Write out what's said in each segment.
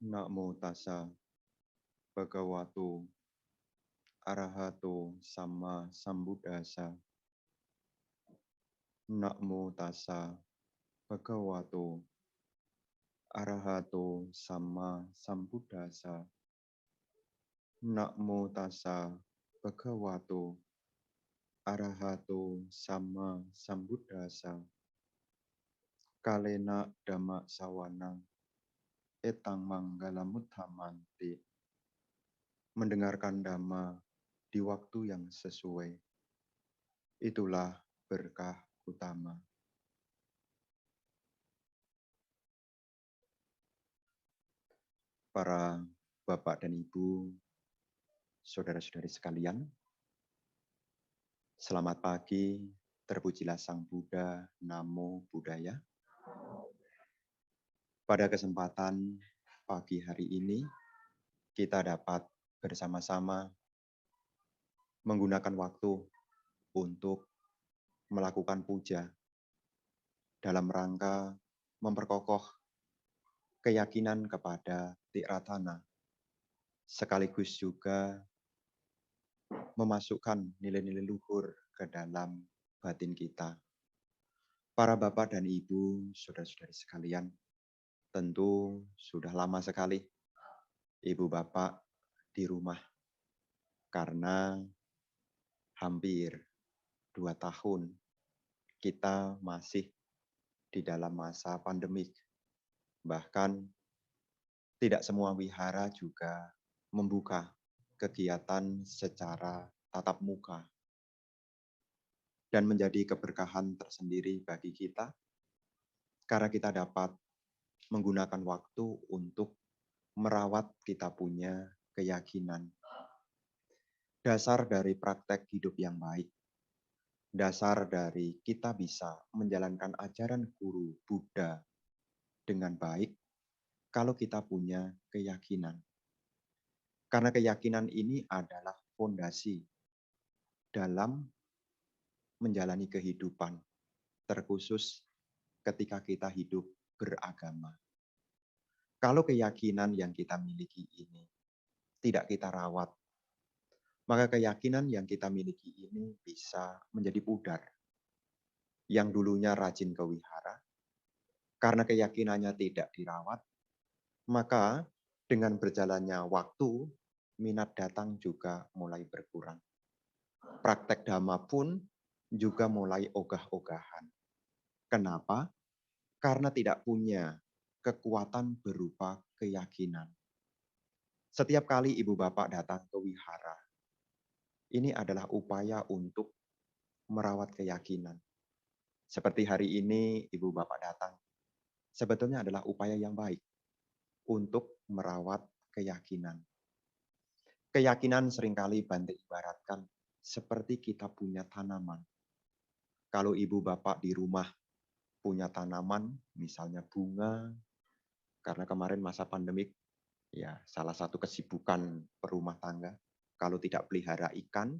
Namo tassa bhagavato arahato sama sambuddhassa. Namo tassa bhagavato arahato sama sambuddhassa. Namo tassa bhagavato arahato sama sambuddhassa. Kalena dhamma sawana etang manggala muthamanti. Mendengarkan dhamma di waktu yang sesuai. Itulah berkah utama. Para Bapak dan Ibu, saudara-saudari sekalian, selamat pagi, terpujilah Sang Buddha, Namo Buddhaya. Pada kesempatan pagi hari ini, kita dapat bersama-sama menggunakan waktu untuk melakukan puja dalam rangka memperkokoh keyakinan kepada Tiratana, sekaligus juga memasukkan nilai-nilai luhur ke dalam batin kita. Para Bapak dan Ibu, saudara-saudari sekalian, tentu sudah lama sekali Ibu Bapak di rumah karena hampir 2 tahun kita masih di dalam masa pandemik. Bahkan tidak semua wihara juga membuka kegiatan secara tatap muka. Dan menjadi keberkahan tersendiri bagi kita karena kita dapat menggunakan waktu untuk merawat kita punya keyakinan. Dasar dari praktek hidup yang baik. Dasar dari kita bisa menjalankan ajaran guru Buddha dengan baik kalau kita punya keyakinan. Karena keyakinan ini adalah fondasi dalam menjalani kehidupan, terkhusus ketika kita hidup beragama. Kalau keyakinan yang kita miliki ini tidak kita rawat, maka keyakinan yang kita miliki ini bisa menjadi pudar. Yang dulunya rajin ke wihara, karena keyakinannya tidak dirawat, maka dengan berjalannya waktu, minat datang juga mulai berkurang. Praktek dhamma pun juga mulai ogah-ogahan. Kenapa? Karena tidak punya kekuatan berupa keyakinan. Setiap kali ibu bapak datang ke wihara, ini adalah upaya untuk merawat keyakinan. Seperti hari ini ibu bapak datang, sebetulnya adalah upaya yang baik untuk merawat keyakinan. Keyakinan seringkali Bante ibaratkan seperti kita punya tanaman. Kalau ibu bapak di rumah punya tanaman, misalnya bunga, karena kemarin masa pandemik, ya salah satu kesibukan perumah tangga, kalau tidak pelihara ikan,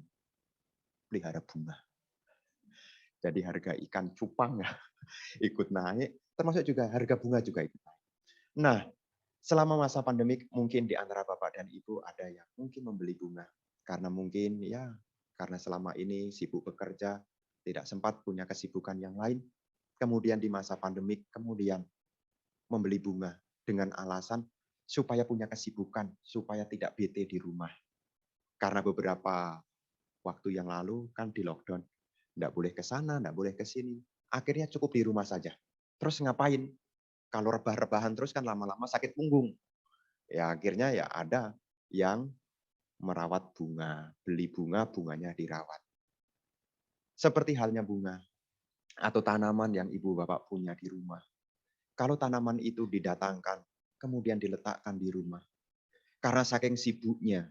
pelihara bunga. Jadi harga ikan cupang ya ikut naik, termasuk juga harga bunga juga ikut naik. Nah, selama masa pandemik mungkin di antara Bapak dan Ibu ada yang mungkin membeli bunga. Karena mungkin ya, karena selama ini sibuk bekerja, tidak sempat punya kesibukan yang lain. Kemudian di masa pandemik, kemudian membeli bunga dengan alasan supaya punya kesibukan, supaya tidak bete di rumah. Karena beberapa waktu yang lalu kan di lockdown. Nggak boleh ke sana, nggak boleh ke sini. Akhirnya cukup di rumah saja. Terus ngapain? Kalau rebah-rebahan terus kan lama-lama sakit punggung. Ya akhirnya ya ada yang merawat bunga. Beli bunga, bunganya dirawat. Seperti halnya bunga atau tanaman yang ibu bapak punya di rumah. Kalau tanaman itu didatangkan, kemudian diletakkan di rumah. Karena saking sibuknya,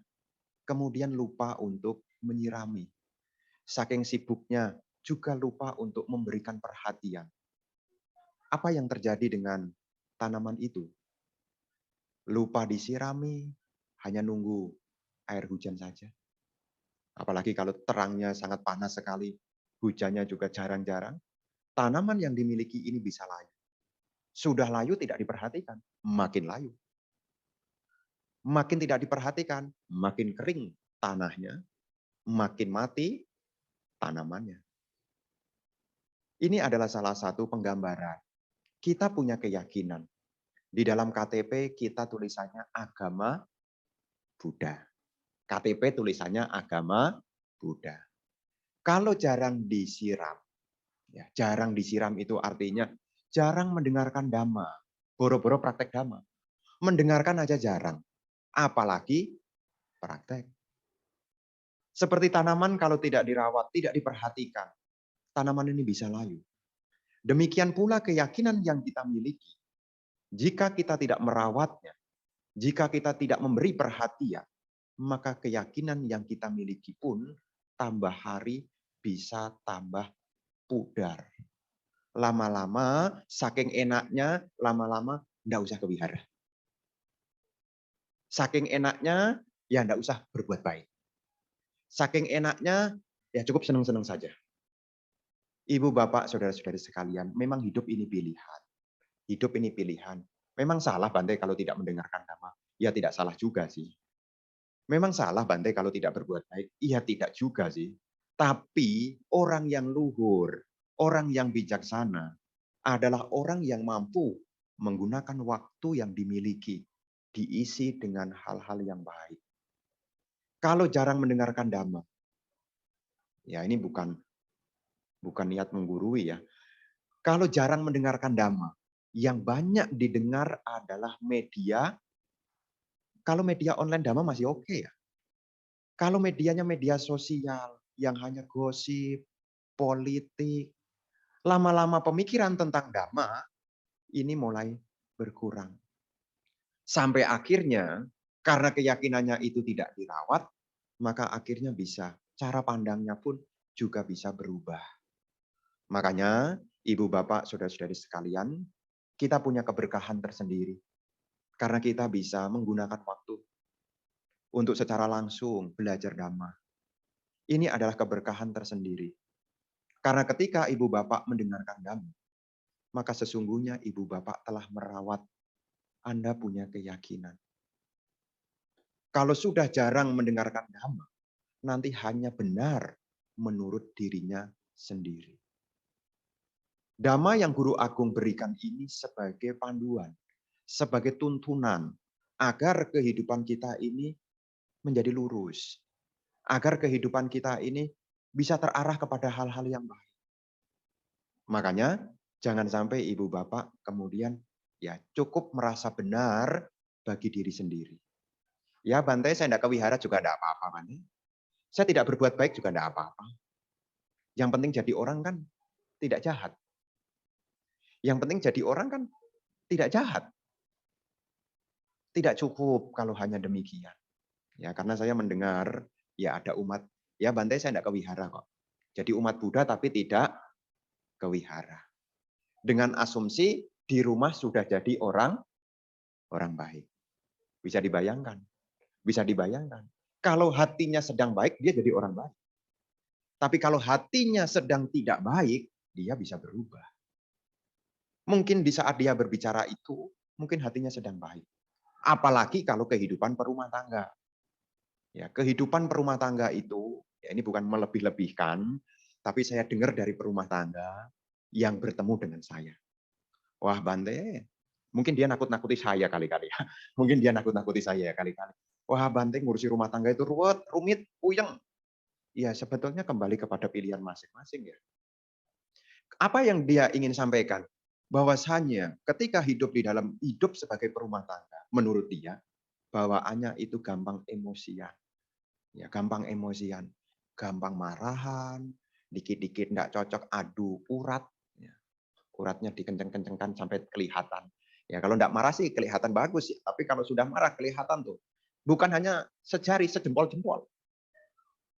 kemudian lupa untuk menyirami. Saking sibuknya juga lupa untuk memberikan perhatian. Apa yang terjadi dengan tanaman itu? Lupa disirami, hanya nunggu air hujan saja. Apalagi kalau terangnya sangat panas sekali, hujannya juga jarang-jarang, tanaman yang dimiliki ini bisa layu. Sudah layu tidak diperhatikan, makin layu. Makin tidak diperhatikan, makin kering tanahnya, makin mati tanamannya. Ini adalah salah satu penggambaran. Kita punya keyakinan. Di dalam KTP kita tulisannya agama Buddha. KTP tulisannya agama Buddha. Kalau jarang disiram, ya, jarang disiram itu artinya jarang mendengarkan dhamma. Boro-boro praktek dhamma. Mendengarkan aja jarang. Apalagi praktek. Seperti tanaman kalau tidak dirawat, tidak diperhatikan, tanaman ini bisa layu. Demikian pula keyakinan yang kita miliki. Jika kita tidak merawatnya, jika kita tidak memberi perhatian, maka keyakinan yang kita miliki pun tambah hari bisa tambah pudar. Lama-lama, saking enaknya, lama-lama enggak usah ke wihara. Saking enaknya, ya enggak usah berbuat baik. Saking enaknya, ya cukup senang-senang saja. Ibu, bapak, saudara-saudari sekalian, memang hidup ini pilihan. Hidup ini pilihan. Memang salah Bante kalau tidak mendengarkan dhamma. Ya tidak salah juga sih. Memang salah Bante kalau tidak berbuat baik. Iya tidak juga sih. Tapi orang yang luhur, orang yang bijaksana adalah orang yang mampu menggunakan waktu yang dimiliki diisi dengan hal-hal yang baik. Kalau jarang mendengarkan dhamma, ya ini bukan niat menggurui ya. Kalau jarang mendengarkan dhamma, yang banyak didengar adalah media. Kalau media online dhamma masih oke ya. Kalau medianya media sosial yang hanya gosip, politik, lama-lama pemikiran tentang dhamma ini mulai berkurang. Sampai akhirnya karena keyakinannya itu tidak dirawat, maka akhirnya bisa cara pandangnya pun juga bisa berubah. Makanya ibu bapak saudara-saudari sekalian, kita punya keberkahan tersendiri. Karena kita bisa menggunakan waktu untuk secara langsung belajar dhamma. Ini adalah keberkahan tersendiri. Karena ketika ibu bapak mendengarkan dhamma, maka sesungguhnya ibu bapak telah merawat Anda punya keyakinan. Kalau sudah jarang mendengarkan dhamma, nanti hanya benar menurut dirinya sendiri. Dhamma yang Guru Agung berikan ini sebagai panduan, sebagai tuntunan, agar kehidupan kita ini menjadi lurus. Agar kehidupan kita ini bisa terarah kepada hal-hal yang baik. Makanya jangan sampai ibu bapak kemudian ya cukup merasa benar bagi diri sendiri. Ya Bante, saya tidak ke wihara juga tidak apa-apa, Bante. Saya tidak berbuat baik juga tidak apa-apa. Yang penting jadi orang kan tidak jahat. Yang penting jadi orang kan tidak jahat. Tidak cukup kalau hanya demikian. Ya karena saya mendengar ya ada umat, ya Bante saya tidak ke wihara kok. Jadi umat Buddha tapi tidak ke wihara. Dengan asumsi di rumah sudah jadi orang baik. Bisa dibayangkan. Bisa dibayangkan. Kalau hatinya sedang baik, dia jadi orang baik. Tapi kalau hatinya sedang tidak baik, dia bisa berubah. Mungkin di saat dia berbicara itu, mungkin hatinya sedang baik. Apalagi kalau kehidupan perumah tangga. Ya, kehidupan perumah tangga itu, ya ini bukan melebih-lebihkan, tapi saya dengar dari perumah tangga yang bertemu dengan saya. Wah Bante, mungkin dia nakut-nakuti saya kali-kali ya. Mungkin dia nakut-nakuti saya kali-kali. Wah Bante ngurusi rumah tangga itu ruwet, rumit, puyeng. Ya sebetulnya kembali kepada pilihan masing-masing ya. Apa yang dia ingin sampaikan? Bahwasanya ketika hidup di dalam hidup sebagai perumah tangga, menurut dia, bawaannya itu gampang emosian. Ya, gampang emosian, gampang marahan, dikit-dikit enggak cocok adu urat. Ya. Uratnya dikenceng-kencengkan sampai kelihatan. Ya, kalau enggak marah sih kelihatan bagus, ya. Tapi kalau sudah marah kelihatan tuh. Bukan hanya sejari, sejempol-jempol.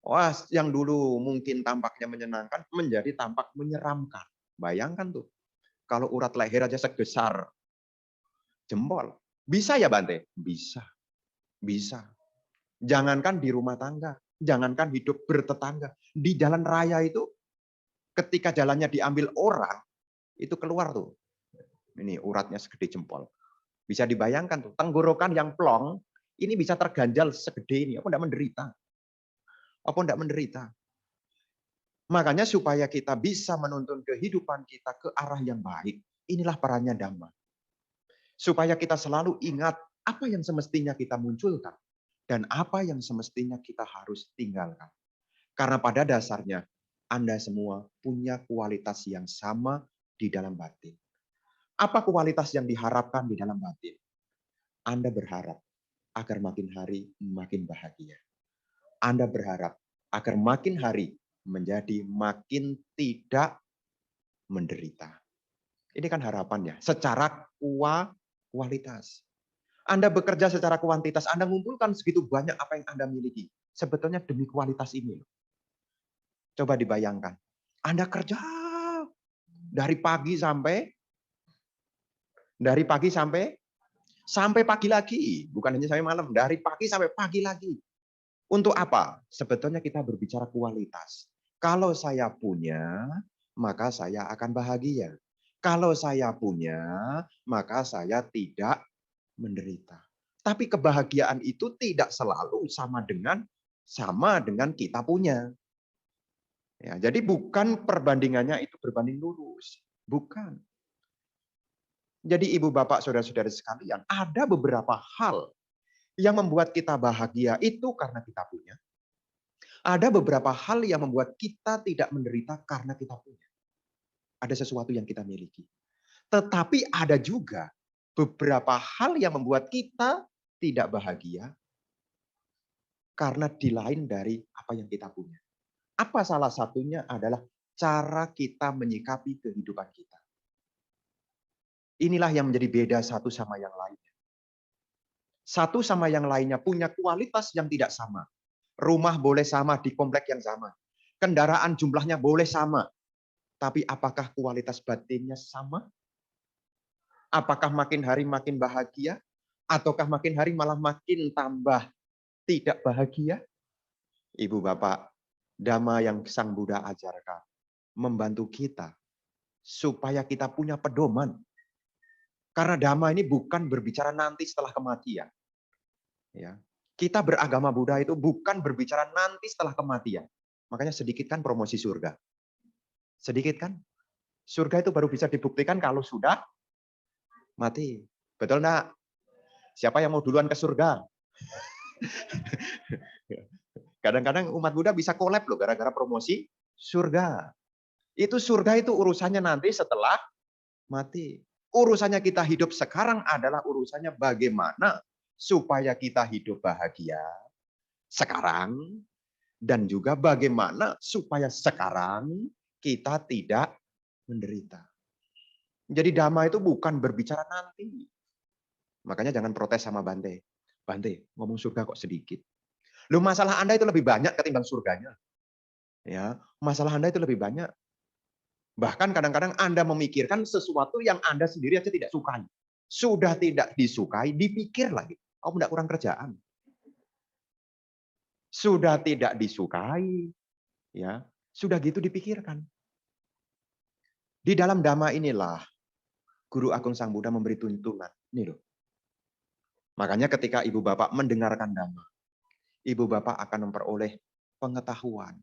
Wah, yang dulu mungkin tampaknya menyenangkan menjadi tampak menyeramkan. Bayangkan tuh, kalau urat leher aja sebesar jempol. Bisa ya Bante? Bisa. Bisa. Jangankan di rumah tangga, jangankan hidup bertetangga. Di jalan raya itu, ketika jalannya diambil orang, itu keluar tuh. Ini uratnya segede jempol. Bisa dibayangkan tuh, tenggorokan yang plong, Ini bisa terganjal segede ini. Apa enggak menderita? Apa enggak menderita? Makanya supaya kita bisa menuntun kehidupan kita ke arah yang baik, inilah perannya Dhamma. Supaya kita selalu ingat apa yang semestinya kita munculkan dan apa yang semestinya kita harus tinggalkan. Karena pada dasarnya Anda semua punya kualitas yang sama di dalam batin. Apa kualitas yang diharapkan di dalam batin? Anda berharap agar makin hari makin bahagia. Anda berharap agar makin hari menjadi makin tidak menderita. Ini kan harapannya. Secara kualitas. Anda bekerja secara kuantitas, Anda mengumpulkan segitu banyak apa yang Anda miliki. Sebetulnya demi kualitas ini. Coba dibayangkan. Anda kerja dari pagi sampai pagi lagi. Bukan hanya sampai malam. Dari pagi sampai pagi lagi. Untuk apa? Sebetulnya kita berbicara kualitas. Kalau saya punya, maka saya akan bahagia. Kalau saya punya, maka saya tidak menderita. Tapi kebahagiaan itu tidak selalu sama dengan kita punya. Ya, jadi bukan perbandingannya itu berbanding lurus. Bukan. Jadi ibu bapak saudara-saudara sekalian, ada beberapa hal yang membuat kita bahagia itu karena kita punya. Ada beberapa hal yang membuat kita tidak menderita karena kita punya. Ada sesuatu yang kita miliki. Tetapi ada juga beberapa hal yang membuat kita tidak bahagia karena di lain dari apa yang kita punya. Apa salah satunya adalah cara kita menyikapi kehidupan kita. Inilah yang menjadi beda satu sama yang lainnya. Satu sama yang lainnya punya kualitas yang tidak sama. Rumah boleh sama di komplek yang sama. Kendaraan jumlahnya boleh sama. Tapi apakah kualitas batinnya sama? Apakah makin hari makin bahagia? Ataukah makin hari malah makin tambah tidak bahagia? Ibu bapak, Dhamma yang Sang Buddha ajarkan membantu kita supaya kita punya pedoman. Karena Dhamma ini bukan berbicara nanti setelah kematian. Ya. Kita beragama Buddha itu bukan berbicara nanti setelah kematian. Makanya sedikit kan promosi surga. Sedikit kan? Surga itu baru bisa dibuktikan kalau sudah mati. Betul enggak? Siapa yang mau duluan ke surga? Kadang-kadang umat Buddha bisa collab loh gara-gara promosi surga. Itu surga itu urusannya nanti setelah mati. Urusannya kita hidup sekarang adalah urusannya bagaimana supaya kita hidup bahagia sekarang dan juga bagaimana supaya sekarang kita tidak menderita. Jadi Dhamma itu bukan berbicara nanti. Makanya jangan protes sama Bante. Bante, ngomong surga kok sedikit. Loh, masalah Anda itu lebih banyak ketimbang surganya. Ya, masalah Anda itu lebih banyak. Bahkan kadang-kadang Anda memikirkan sesuatu yang Anda sendiri aja tidak sukai. Sudah tidak disukai, dipikir lagi. Oh, tidak kurang kerjaan. Sudah tidak disukai, ya, sudah gitu dipikirkan. Di dalam Dhamma inilah Guru Agung Sang Buddha memberi tuntunan. Ini loh. Makanya ketika ibu bapak mendengarkan Dhamma, ibu bapak akan memperoleh pengetahuan.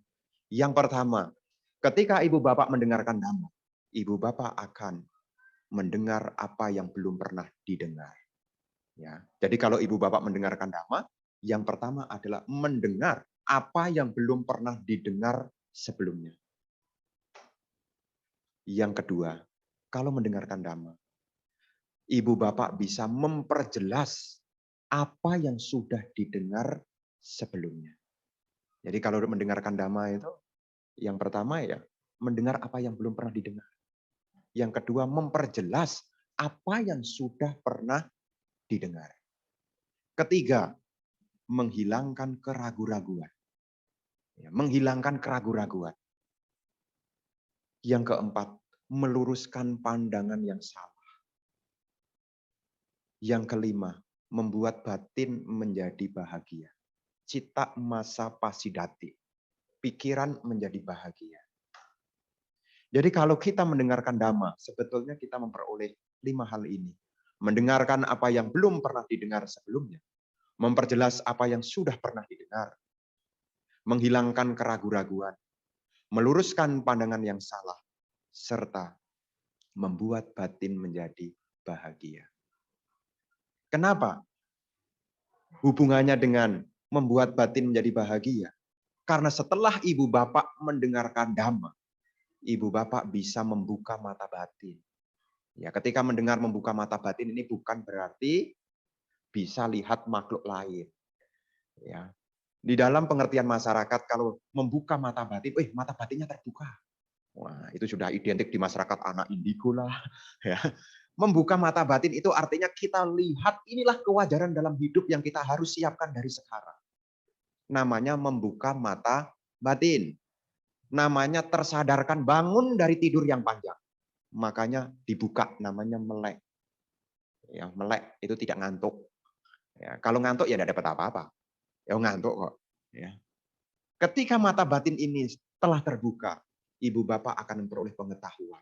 Yang pertama, ketika ibu bapak mendengarkan Dhamma, ibu bapak akan mendengar apa yang belum pernah didengar. Ya. Jadi kalau ibu bapak mendengarkan Dhamma, yang pertama adalah mendengar apa yang belum pernah didengar sebelumnya. Yang kedua, kalau mendengarkan Dhamma, ibu bapak bisa memperjelas apa yang sudah didengar sebelumnya. Jadi kalau mendengarkan Dhamma itu, yang pertama ya mendengar apa yang belum pernah didengar. Yang kedua memperjelas apa yang sudah pernah didengar. Ketiga, menghilangkan keraguan-raguan. Menghilangkan keraguan-raguan. Yang keempat, meluruskan pandangan yang salah. Yang kelima, membuat batin menjadi bahagia. Citta masa pasidati. Pikiran menjadi bahagia. Jadi kalau kita mendengarkan Dhamma, sebetulnya kita memperoleh 5 hal ini. Mendengarkan apa yang belum pernah didengar sebelumnya. memperjelas apa yang sudah pernah didengar, menghilangkan keraguan-raguan, meluruskan pandangan yang salah, serta membuat batin menjadi bahagia. Kenapa hubungannya dengan membuat batin menjadi bahagia? Karena setelah ibu bapak mendengarkan dhamma, ibu bapak bisa membuka mata batin. Ya, ketika mendengar membuka mata batin ini bukan berarti bisa lihat makhluk lain. Ya, di dalam pengertian masyarakat kalau membuka mata batin, mata batinnya terbuka. Wah, itu sudah identik di masyarakat anak indigo lah. Ya. Membuka mata batin itu artinya kita lihat inilah kewajaran dalam hidup yang kita harus siapkan dari sekarang. Namanya membuka mata batin. Namanya tersadarkan, bangun dari tidur yang panjang. Makanya dibuka, namanya melek. Ya, melek itu tidak ngantuk. Ya, kalau ngantuk ya tidak dapat apa-apa. Ya ngantuk kok. Ya. Ketika mata batin ini telah terbuka, ibu bapak akan memperoleh pengetahuan.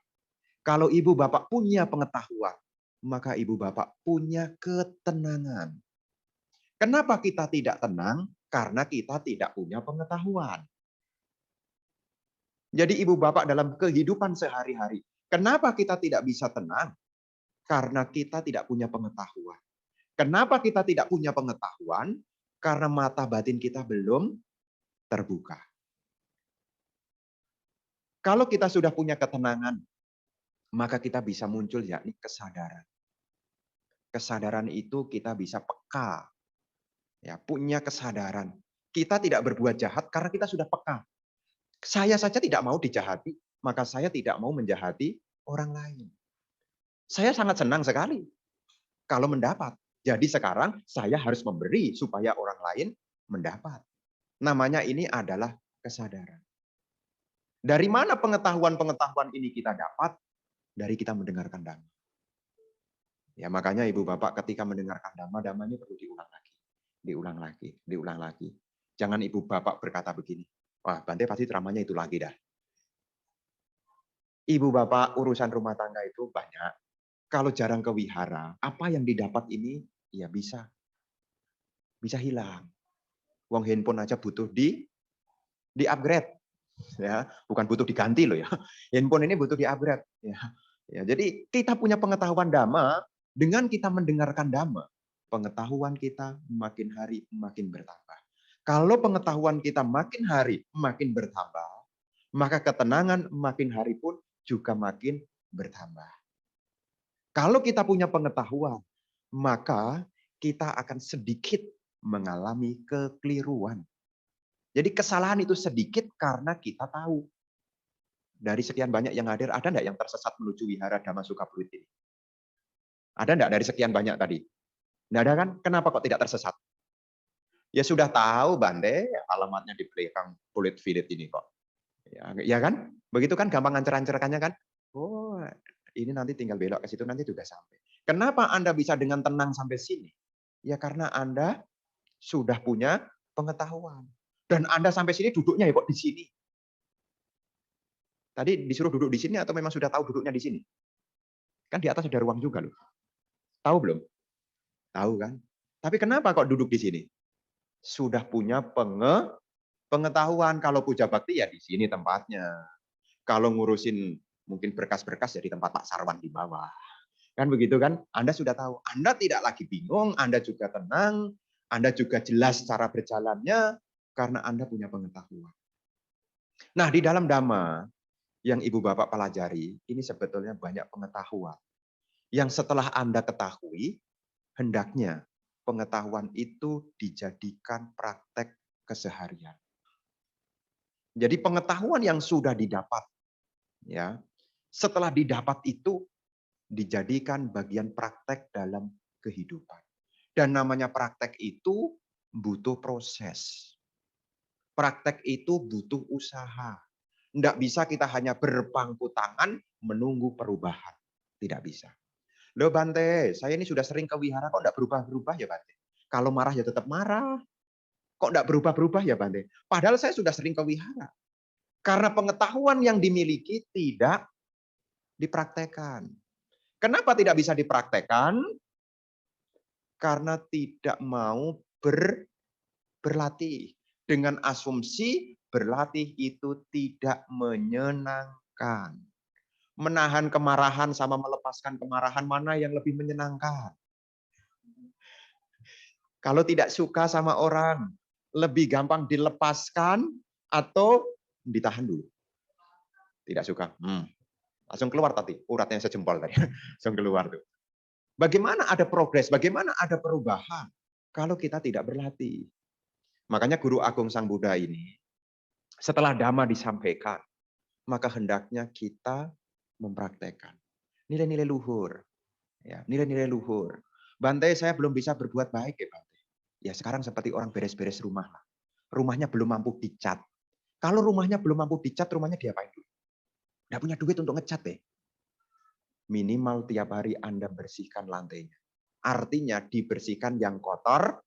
Kalau ibu bapak punya pengetahuan, maka ibu bapak punya ketenangan. Kenapa kita tidak tenang? Karena kita tidak punya pengetahuan. Jadi ibu bapak dalam kehidupan sehari-hari, kenapa kita tidak bisa tenang? Karena kita tidak punya pengetahuan. Kenapa kita tidak punya pengetahuan? Karena mata batin kita belum terbuka. Kalau kita sudah punya ketenangan, maka kita bisa muncul yakni kesadaran. Kesadaran itu kita bisa peka. Ya, punya kesadaran. Kita tidak berbuat jahat karena kita sudah peka. Saya saja tidak mau dijahati, maka saya tidak mau menjahati orang lain. Saya sangat senang sekali kalau mendapat. Jadi sekarang saya harus memberi supaya orang lain mendapat. Namanya ini adalah kesadaran. Dari mana pengetahuan-pengetahuan ini kita dapat? Dari kita mendengarkan dhamma. Ya, makanya ibu bapak ketika mendengarkan dhamma, dhamma ini perlu diulang lagi. Diulang lagi, diulang lagi. Jangan ibu bapak berkata begini, wah Bante pasti ceramahnya itu lagi dah. Ibu bapak urusan rumah tangga itu banyak. Kalau jarang ke wihara, apa yang didapat ini ya bisa hilang. Wong handphone aja butuh di upgrade. Ya, bukan butuh diganti loh ya. Handphone ini butuh di-upgrade ya. Ya, jadi kita punya pengetahuan dhamma, dengan kita mendengarkan dhamma, pengetahuan kita makin hari makin bertambah. Kalau pengetahuan kita makin hari makin bertambah, maka ketenangan makin hari pun juga makin bertambah. Kalau kita punya pengetahuan, maka kita akan sedikit mengalami kekeliruan. Jadi kesalahan itu sedikit karena kita tahu. Dari sekian banyak yang hadir, ada enggak yang tersesat menuju wihara Dhamma Sukha Pluit ini? Ada enggak dari sekian banyak tadi? Enggak ada kan? Kenapa kok tidak tersesat? Ya sudah tahu Bante, alamatnya di belakang Pluit Village ini kok. Ya kan? Begitu kan gampang ancer-ancerkannya kan? Oh, ini nanti tinggal belok ke situ nanti juga sampai. Kenapa Anda bisa dengan tenang sampai sini? Ya karena Anda sudah punya pengetahuan. Dan Anda sampai sini duduknya ya kok di sini. Tadi disuruh duduk di sini atau memang sudah tahu duduknya di sini? Kan di atas ada ruang juga loh. Tahu belum? Tahu kan? Tapi kenapa kok duduk di sini? Sudah punya pengetahuan. Kalau puja bakti ya di sini tempatnya. Kalau ngurusin mungkin berkas-berkas ya di tempat Pak Sarwan di bawah. Kan begitu kan? Anda sudah tahu. Anda tidak lagi bingung, Anda juga tenang, Anda juga jelas cara berjalannya karena Anda punya pengetahuan. Nah, di dalam Dhamma yang Ibu Bapak pelajari, ini sebetulnya banyak pengetahuan. Yang setelah Anda ketahui, hendaknya pengetahuan itu dijadikan praktek keseharian. Jadi pengetahuan yang sudah didapat, ya, setelah didapat itu dijadikan bagian praktek dalam kehidupan. Dan namanya praktek itu butuh proses. Praktek itu butuh usaha. Tidak bisa kita hanya berpangku tangan menunggu perubahan. Tidak bisa. Loh Bante, saya ini sudah sering ke wihara kok tidak berubah-berubah ya Bante. Kalau marah ya tetap marah. Kok tidak berubah-berubah ya Bante. Padahal saya sudah sering ke wihara. Karena pengetahuan yang dimiliki tidak dipraktekkan. Kenapa tidak bisa dipraktekkan? Karena tidak mau berlatih. Dengan asumsi berlatih itu tidak menyenangkan. Menahan kemarahan sama melepaskan kemarahan, mana yang lebih menyenangkan? Kalau tidak suka sama orang, lebih gampang dilepaskan atau ditahan dulu? Tidak suka, langsung keluar tadi, uratnya sejempol tadi. Langsung keluar tuh. Bagaimana ada progres, bagaimana ada perubahan kalau kita tidak berlatih? Makanya Guru Agung Sang Buddha ini, setelah Dhamma disampaikan, maka hendaknya kita mempraktekkan nilai-nilai luhur. Ya, nilai-nilai luhur. Bante, saya belum bisa berbuat baik ya Bante. Ya sekarang seperti orang beres-beres rumah lah. Rumahnya belum mampu dicat. Kalau rumahnya belum mampu dicat, rumahnya diapain dulu? Nggak punya duit untuk ngecat deh. Minimal tiap hari Anda bersihkan lantainya. Artinya dibersihkan yang kotor.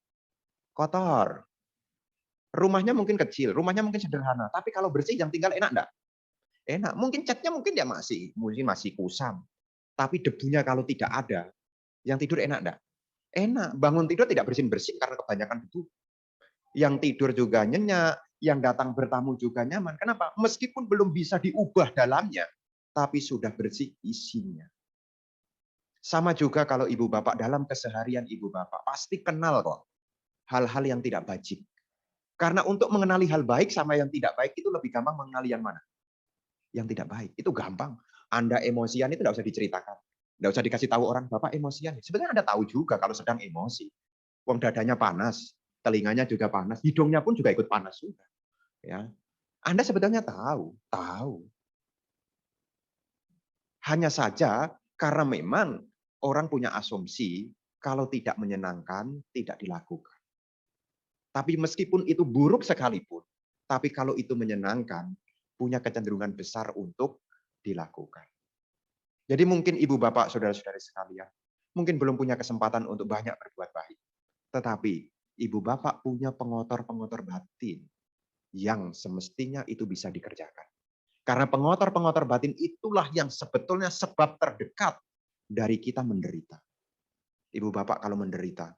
Rumahnya mungkin kecil, rumahnya mungkin sederhana. Tapi kalau bersih yang tinggal enak enggak? Enak. Mungkin catnya mungkin ya masih kusam. Tapi debunya kalau tidak ada, yang tidur enak enggak? Enak. Bangun tidur tidak bersin-bersin karena kebanyakan debu. Yang tidur juga nyenyak, yang datang bertamu juga nyaman. Kenapa? Meskipun belum bisa diubah dalamnya, tapi sudah bersih isinya. Sama juga kalau ibu bapak dalam keseharian ibu bapak pasti kenal kok hal-hal yang tidak bajik. Karena untuk mengenali hal baik sama yang tidak baik itu lebih gampang mengenali yang mana? Yang tidak baik. Itu gampang. Anda emosian itu tidak usah diceritakan. Tidak usah dikasih tahu orang, Bapak emosian. Sebenarnya Anda tahu juga kalau sedang emosi. Wong dadanya panas, telinganya juga panas, hidungnya pun juga ikut panas juga. Ya. Anda sebetulnya tahu. Hanya saja karena memang orang punya asumsi kalau tidak menyenangkan, tidak dilakukan. Tapi meskipun itu buruk sekalipun, tapi kalau itu menyenangkan, punya kecenderungan besar untuk dilakukan. Jadi mungkin ibu bapak, saudara-saudari sekalian, mungkin belum punya kesempatan untuk banyak berbuat baik. Tetapi ibu bapak punya pengotor-pengotor batin yang semestinya itu bisa dikerjakan. Karena pengotor-pengotor batin itulah yang sebetulnya sebab terdekat dari kita menderita. Ibu bapak kalau menderita,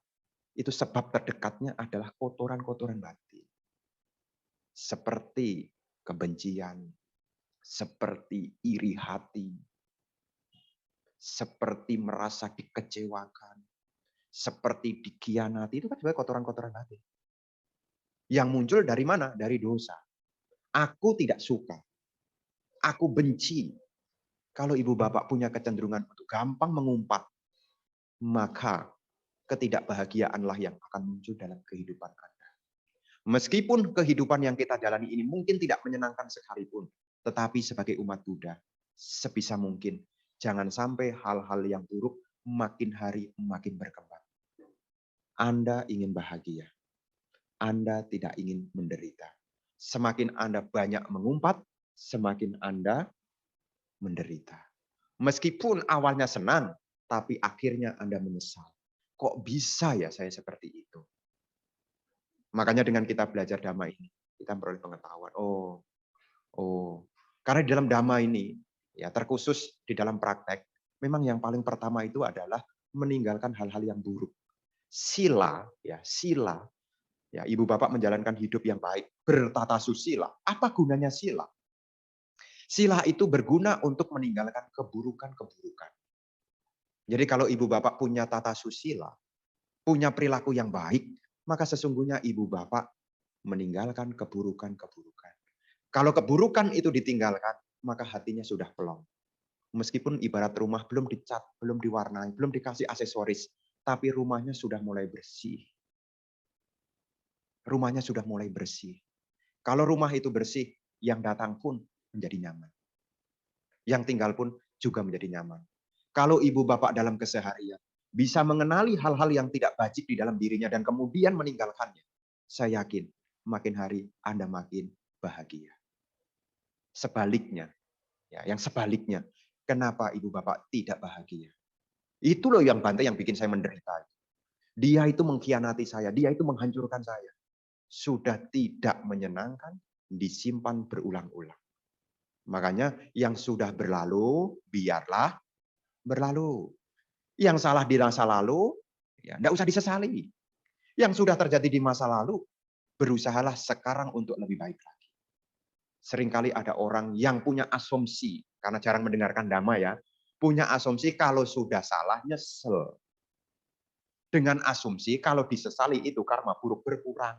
itu sebab terdekatnya adalah kotoran-kotoran batin. Seperti kebencian, seperti iri hati, seperti merasa dikecewakan, seperti dikhianati, itu kan sebenarnya kotoran-kotoran batin. Yang muncul dari mana? Dari dosa. Aku tidak suka, aku benci. Kalau ibu bapak punya kecenderungan untuk gampang mengumpat, maka ketidakbahagiaanlah yang akan muncul dalam kehidupan Anda. Meskipun kehidupan yang kita jalani ini mungkin tidak menyenangkan sekalipun, tetapi sebagai umat Buddha, sebisa mungkin jangan sampai hal-hal yang buruk makin hari makin berkembang. Anda ingin bahagia, Anda tidak ingin menderita. Semakin Anda banyak mengumpat, semakin Anda menderita. Meskipun awalnya senang, tapi akhirnya Anda menyesal. Kok bisa ya saya seperti itu? Makanya dengan kita belajar Dhamma ini, kita memperoleh pengetahuan. Karena di dalam Dhamma ini, ya terkhusus di dalam praktek, memang yang paling pertama itu adalah meninggalkan hal-hal yang buruk. Sila, ya ibu bapak menjalankan hidup yang baik, bertata susila. Apa gunanya sila? Sila itu berguna untuk meninggalkan keburukan-keburukan. Jadi kalau ibu bapak punya tata susila, punya perilaku yang baik, maka sesungguhnya ibu bapak meninggalkan keburukan-keburukan. Kalau keburukan itu ditinggalkan, maka hatinya sudah plong. Meskipun ibarat rumah belum dicat, belum diwarnai, belum dikasih aksesoris, tapi rumahnya sudah mulai bersih. Rumahnya sudah mulai bersih. Kalau rumah itu bersih, yang datang pun menjadi nyaman. Yang tinggal pun juga menjadi nyaman. Kalau ibu bapak dalam keseharian bisa mengenali hal-hal yang tidak bajik di dalam dirinya dan kemudian meninggalkannya, saya yakin makin hari Anda makin bahagia. Sebaliknya, ya, yang sebaliknya, kenapa ibu bapak tidak bahagia? Itu loh yang Bante yang bikin saya menderita. Dia itu mengkhianati saya, dia itu menghancurkan saya. Sudah tidak menyenangkan, disimpan berulang-ulang. Makanya yang sudah berlalu, biarlah berlalu. Yang salah di masa lalu, ya enggak usah disesali. Yang sudah terjadi di masa lalu, berusahalah sekarang untuk lebih baik lagi. Seringkali ada orang yang punya asumsi, karena jarang mendengarkan dhamma ya, punya asumsi kalau sudah salah, nyesel. Dengan asumsi kalau disesali itu karma buruk berkurang.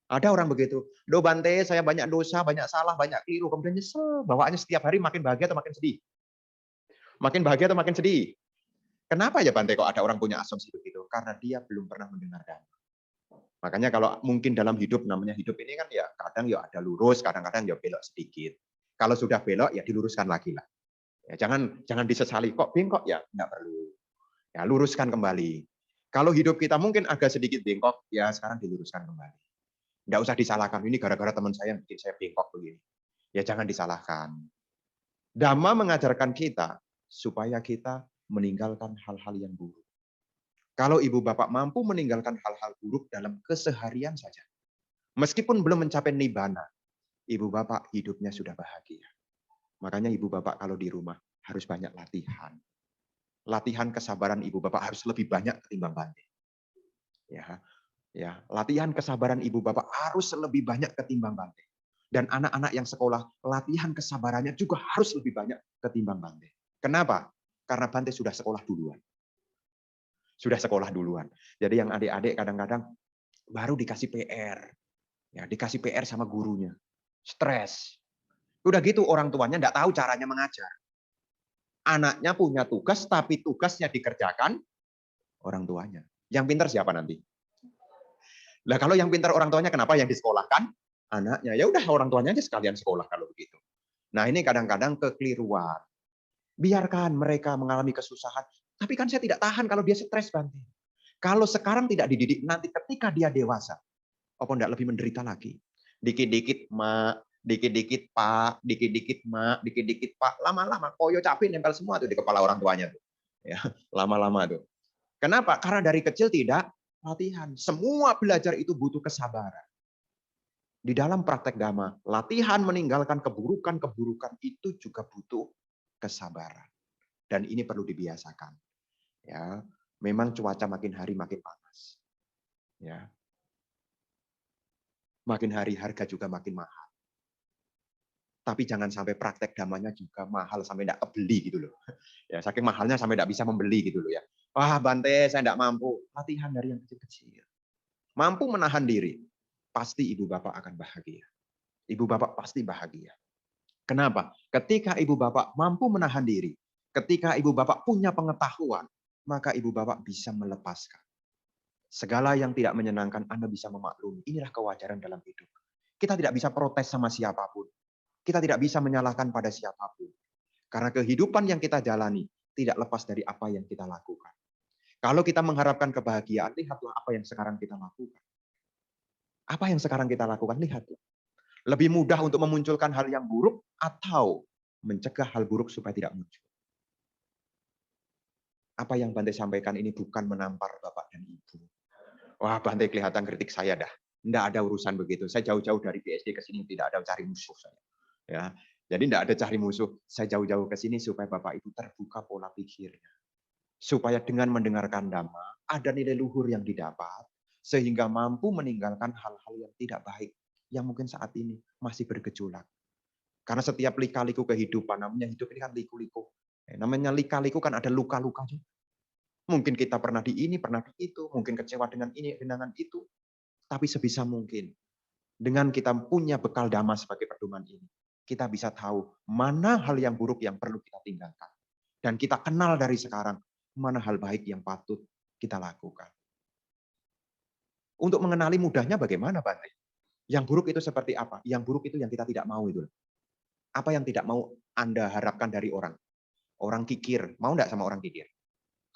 Ada orang begitu. "Duh Bante, saya banyak dosa, banyak salah, banyak keliru." Kemudian nyesel. Bawaannya setiap hari makin bahagia atau makin sedih? Makin bahagia atau makin sedih? Kenapa ya Bante kok ada orang punya asumsi begitu? Karena dia belum pernah mendengar dhamma. Makanya kalau mungkin dalam hidup, namanya hidup ini kan ya kadang ya ada lurus, kadang-kadang ya belok sedikit. Kalau sudah belok ya diluruskan lagi lah. Ya, jangan disesali, kok bengkok ya? Nggak perlu. Ya luruskan kembali. Kalau hidup kita mungkin agak sedikit bengkok, ya sekarang diluruskan kembali. Nggak usah disalahkan, ini gara-gara teman saya yang bikin saya bengkok begini. Ya jangan disalahkan. Dhamma mengajarkan kita supaya kita meninggalkan hal-hal yang buruk. Kalau ibu bapak mampu meninggalkan hal-hal buruk dalam keseharian saja, meskipun belum mencapai nibbana, ibu bapak hidupnya sudah bahagia. Makanya ibu bapak kalau di rumah harus banyak latihan. Latihan kesabaran ibu bapak harus lebih banyak ketimbang Bante. Ya, latihan kesabaran ibu bapak harus lebih banyak ketimbang Bante. Dan anak-anak yang sekolah, latihan kesabarannya juga harus lebih banyak ketimbang Bante. Kenapa? Karena Bante sudah sekolah duluan. Sudah sekolah duluan. Jadi yang adik-adik kadang-kadang baru dikasih PR. Ya, dikasih PR sama gurunya. Stres. Udah gitu orang tuanya nggak tahu caranya mengajar. Anaknya punya tugas, tapi tugasnya dikerjakan orang tuanya. Yang pintar siapa nanti? Lah kalau yang pintar orang tuanya, kenapa yang disekolahkan? Anaknya. Ya udah orang tuanya aja sekalian sekolah kalau begitu. Nah ini kadang-kadang kekeliruan. Biarkan mereka mengalami kesusahan. Tapi kan saya tidak tahan kalau dia stres, Bante. Kalau sekarang tidak dididik, nanti ketika dia dewasa, apa enggak lebih menderita lagi? Dikit-dikit mak, dikit-dikit pak, dikit-dikit mak, dikit-dikit pak. Lama-lama koyo capek nempel semua tuh di kepala orang tuanya tuh. Ya, lama-lama tuh. Kenapa? Karena dari kecil tidak latihan. Semua belajar itu butuh kesabaran. Di dalam praktek dhamma, latihan meninggalkan keburukan-keburukan itu juga butuh kesabaran. Dan ini perlu dibiasakan. Ya, memang cuaca makin hari makin panas. Ya. Makin hari harga juga makin mahal. Tapi jangan sampai praktek damanya juga mahal sampai tidak kebeli gitu loh. Ya, saking mahalnya sampai tidak bisa membeli gitu loh ya. Wah, Bante, saya tidak mampu. Latihan dari yang kecil-kecil. Mampu menahan diri, pasti ibu bapak akan bahagia. Ibu bapak pasti bahagia. Kenapa? Ketika ibu bapak mampu menahan diri, ketika ibu bapak punya pengetahuan, maka ibu bapak bisa melepaskan. Segala yang tidak menyenangkan Anda bisa memaklumi. Inilah kewajaran dalam hidup. Kita tidak bisa protes sama siapapun. Kita tidak bisa menyalahkan pada siapapun. Karena kehidupan yang kita jalani tidak lepas dari apa yang kita lakukan. Kalau kita mengharapkan kebahagiaan, lihatlah apa yang sekarang kita lakukan. Apa yang sekarang kita lakukan, lihatlah. Lebih mudah untuk memunculkan hal yang buruk atau mencegah hal buruk supaya tidak muncul. Apa yang Bante sampaikan ini bukan menampar Bapak dan Ibu. Wah, Bante kelihatan kritik saya dah. Tidak ada urusan begitu. Saya jauh-jauh dari BSD ke sini tidak ada cari musuh saya. Ya, jadi tidak ada cari musuh. Saya jauh-jauh ke sini supaya Bapak Ibu terbuka pola pikirnya. Supaya dengan mendengarkan dhamma, ada nilai luhur yang didapat, sehingga mampu meninggalkan hal-hal yang tidak baik, yang mungkin saat ini masih bergejolak. Karena setiap lika-liku kehidupan, namanya hidup ini kan liku-liku. Namanya lika-liku kan ada luka-luka juga. Mungkin kita pernah di ini, pernah di itu, mungkin kecewa dengan ini, dengan itu. Tapi sebisa mungkin, dengan kita punya bekal dhamma sebagai pedoman ini, kita bisa tahu mana hal yang buruk yang perlu kita tinggalkan. Dan kita kenal dari sekarang, mana hal baik yang patut kita lakukan. Untuk mengenali mudahnya bagaimana, Bante? Yang buruk itu seperti apa? Yang buruk itu yang kita tidak mau itu. Apa yang tidak mau Anda harapkan dari orang? Orang kikir, mau enggak sama orang kikir?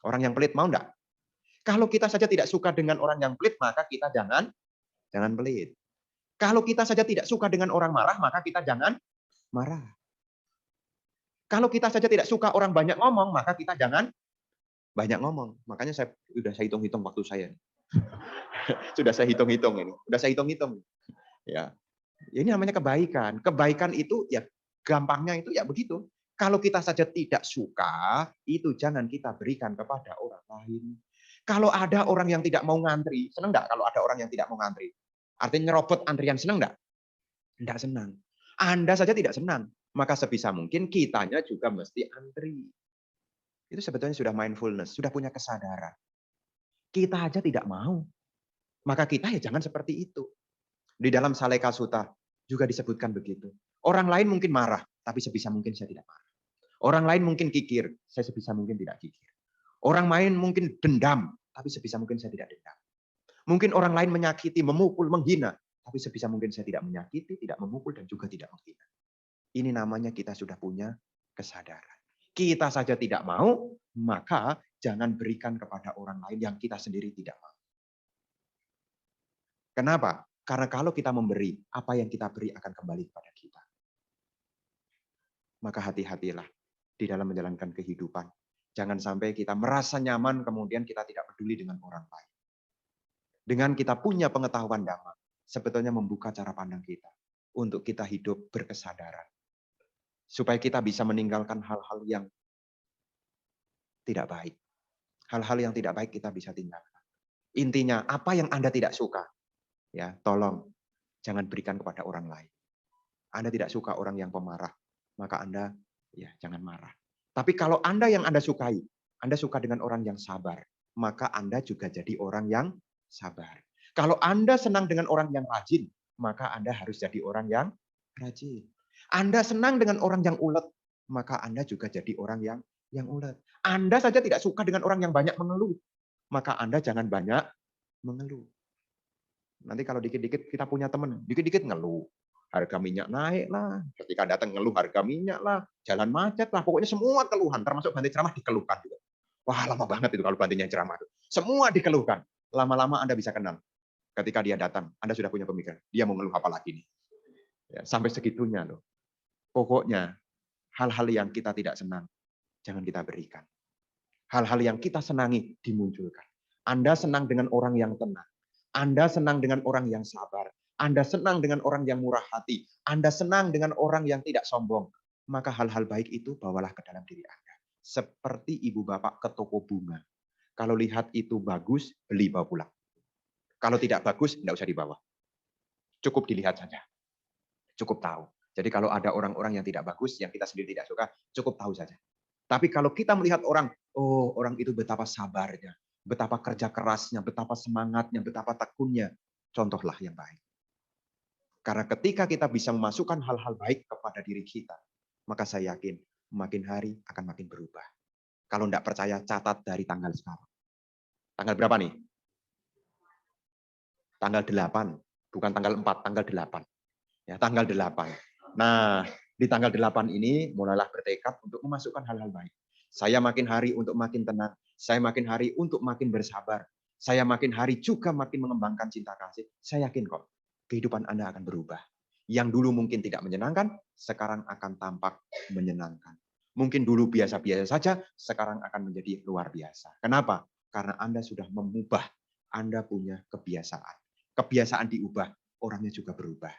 Orang yang pelit, mau enggak? Kalau kita saja tidak suka dengan orang yang pelit, maka kita jangan pelit. Kalau kita saja tidak suka dengan orang marah, maka kita jangan marah. Kalau kita saja tidak suka orang banyak ngomong, maka kita jangan banyak ngomong. Makanya sudah saya hitung-hitung waktu saya. Sudah saya hitung-hitung ini. Sudah saya hitung-hitung. Ya. Ini namanya kebaikan. Kebaikan itu ya gampangnya itu ya begitu. Kalau kita saja tidak suka, itu jangan kita berikan kepada orang lain. Kalau ada orang yang tidak mau ngantri, senang enggak kalau ada orang yang tidak mau ngantri? Artinya nyerobot antrian, senang enggak? Enggak senang. Anda saja tidak senang, maka sebisa mungkin kitanya juga mesti antri. Itu sebetulnya sudah mindfulness, sudah punya kesadaran. Kita aja tidak mau, maka kita ya jangan seperti itu. Di dalam Saleka Sutta juga disebutkan begitu. Orang lain mungkin marah, tapi sebisa mungkin saya tidak marah. Orang lain mungkin kikir, saya sebisa mungkin tidak kikir. Orang lain mungkin dendam, tapi sebisa mungkin saya tidak dendam. Mungkin orang lain menyakiti, memukul, menghina, tapi sebisa mungkin saya tidak menyakiti, tidak memukul, dan juga tidak menghina. Ini namanya kita sudah punya kesadaran. Kita saja tidak mau, maka jangan berikan kepada orang lain yang kita sendiri tidak mau. Kenapa? Karena kalau kita memberi, apa yang kita beri akan kembali kepada kita. Maka hati-hatilah di dalam menjalankan kehidupan. Jangan sampai kita merasa nyaman, kemudian kita tidak peduli dengan orang lain. Dengan kita punya pengetahuan Dhamma, sebetulnya membuka cara pandang kita untuk kita hidup berkesadaran. Supaya kita bisa meninggalkan hal-hal yang tidak baik. Hal-hal yang tidak baik kita bisa tinggalkan. Intinya, apa yang Anda tidak suka, ya tolong jangan berikan kepada orang lain. Anda tidak suka orang yang pemarah, maka Anda ya jangan marah. Tapi kalau Anda yang Anda sukai, Anda suka dengan orang yang sabar, maka Anda juga jadi orang yang sabar. Kalau Anda senang dengan orang yang rajin, maka Anda harus jadi orang yang rajin. Anda senang dengan orang yang ulet, maka Anda juga jadi orang yang ulet. Anda saja tidak suka dengan orang yang banyak mengeluh, maka Anda jangan banyak mengeluh. Nanti kalau dikit-dikit kita punya teman, dikit-dikit ngeluh. Harga minyak naik lah, ketika datang ngeluh harga minyak lah, jalan macet lah, pokoknya semua keluhan, termasuk Bante ceramah dikeluhkan juga. Wah, lama banget itu kalau Bantenya ceramah. Semua dikeluhkan. Lama-lama Anda bisa kenal. Ketika dia datang, Anda sudah punya pemikiran. Dia mau ngeluh apa lagi nih? Ya, sampai segitunya loh. Pokoknya hal-hal yang kita tidak senang, jangan kita berikan. Hal-hal yang kita senangi dimunculkan. Anda senang dengan orang yang tenang. Anda senang dengan orang yang sabar. Anda senang dengan orang yang murah hati. Anda senang dengan orang yang tidak sombong. Maka hal-hal baik itu bawalah ke dalam diri Anda. Seperti ibu bapak ke toko bunga. Kalau lihat itu bagus, beli bawa pulang. Kalau tidak bagus, tidak usah dibawa. Cukup dilihat saja. Cukup tahu. Jadi kalau ada orang-orang yang tidak bagus, yang kita sendiri tidak suka, cukup tahu saja. Tapi kalau kita melihat orang, oh orang itu betapa sabarnya, betapa kerja kerasnya, betapa semangatnya, betapa tekunnya, contohlah yang baik. Karena ketika kita bisa memasukkan hal-hal baik kepada diri kita, maka saya yakin makin hari akan makin berubah. Kalau tidak percaya, catat dari tanggal sekarang. Tanggal berapa nih? Tanggal 8, bukan tanggal 4, tanggal 8. Ya, tanggal 8. Nah, di tanggal 8 ini mulailah bertekad untuk memasukkan hal-hal baik. Saya makin hari untuk makin tenang. Saya makin hari untuk makin bersabar. Saya makin hari juga makin mengembangkan cinta kasih. Saya yakin kok, kehidupan Anda akan berubah. Yang dulu mungkin tidak menyenangkan, sekarang akan tampak menyenangkan. Mungkin dulu biasa-biasa saja, sekarang akan menjadi luar biasa. Kenapa? Karena Anda sudah mengubah. Anda punya kebiasaan. Kebiasaan diubah, orangnya juga berubah.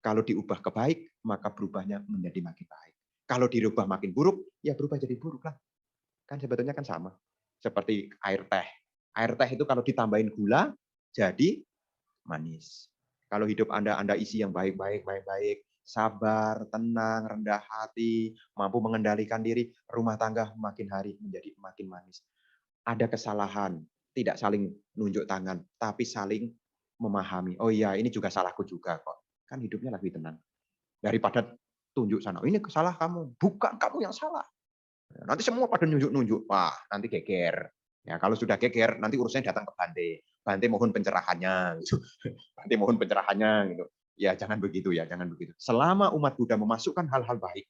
Kalau diubah ke baik, maka berubahnya menjadi makin baik. Kalau dirubah makin buruk, ya berubah jadi buruk lah. Kan sebetulnya kan sama. Seperti air teh. Air teh itu kalau ditambahin gula, jadi manis. Kalau hidup Anda isi yang baik-baik, baik-baik, sabar, tenang, rendah hati, mampu mengendalikan diri, rumah tangga makin hari menjadi makin manis. Ada kesalahan, tidak saling nunjuk tangan, tapi saling memahami. Oh iya, ini juga salahku juga kok. Kan hidupnya lebih tenang. Daripada tunjuk sana, ini salah kamu, bukan kamu yang salah. Nanti semua pada nunjuk-nunjuk, wah nanti geger. Ya kalau sudah geger, nanti urusannya datang ke Bante. Bante mohon pencerahannya, gitu. Bante mohon pencerahannya, gitu. Ya jangan begitu ya, jangan begitu. Selama umat Buddha memasukkan hal-hal baik,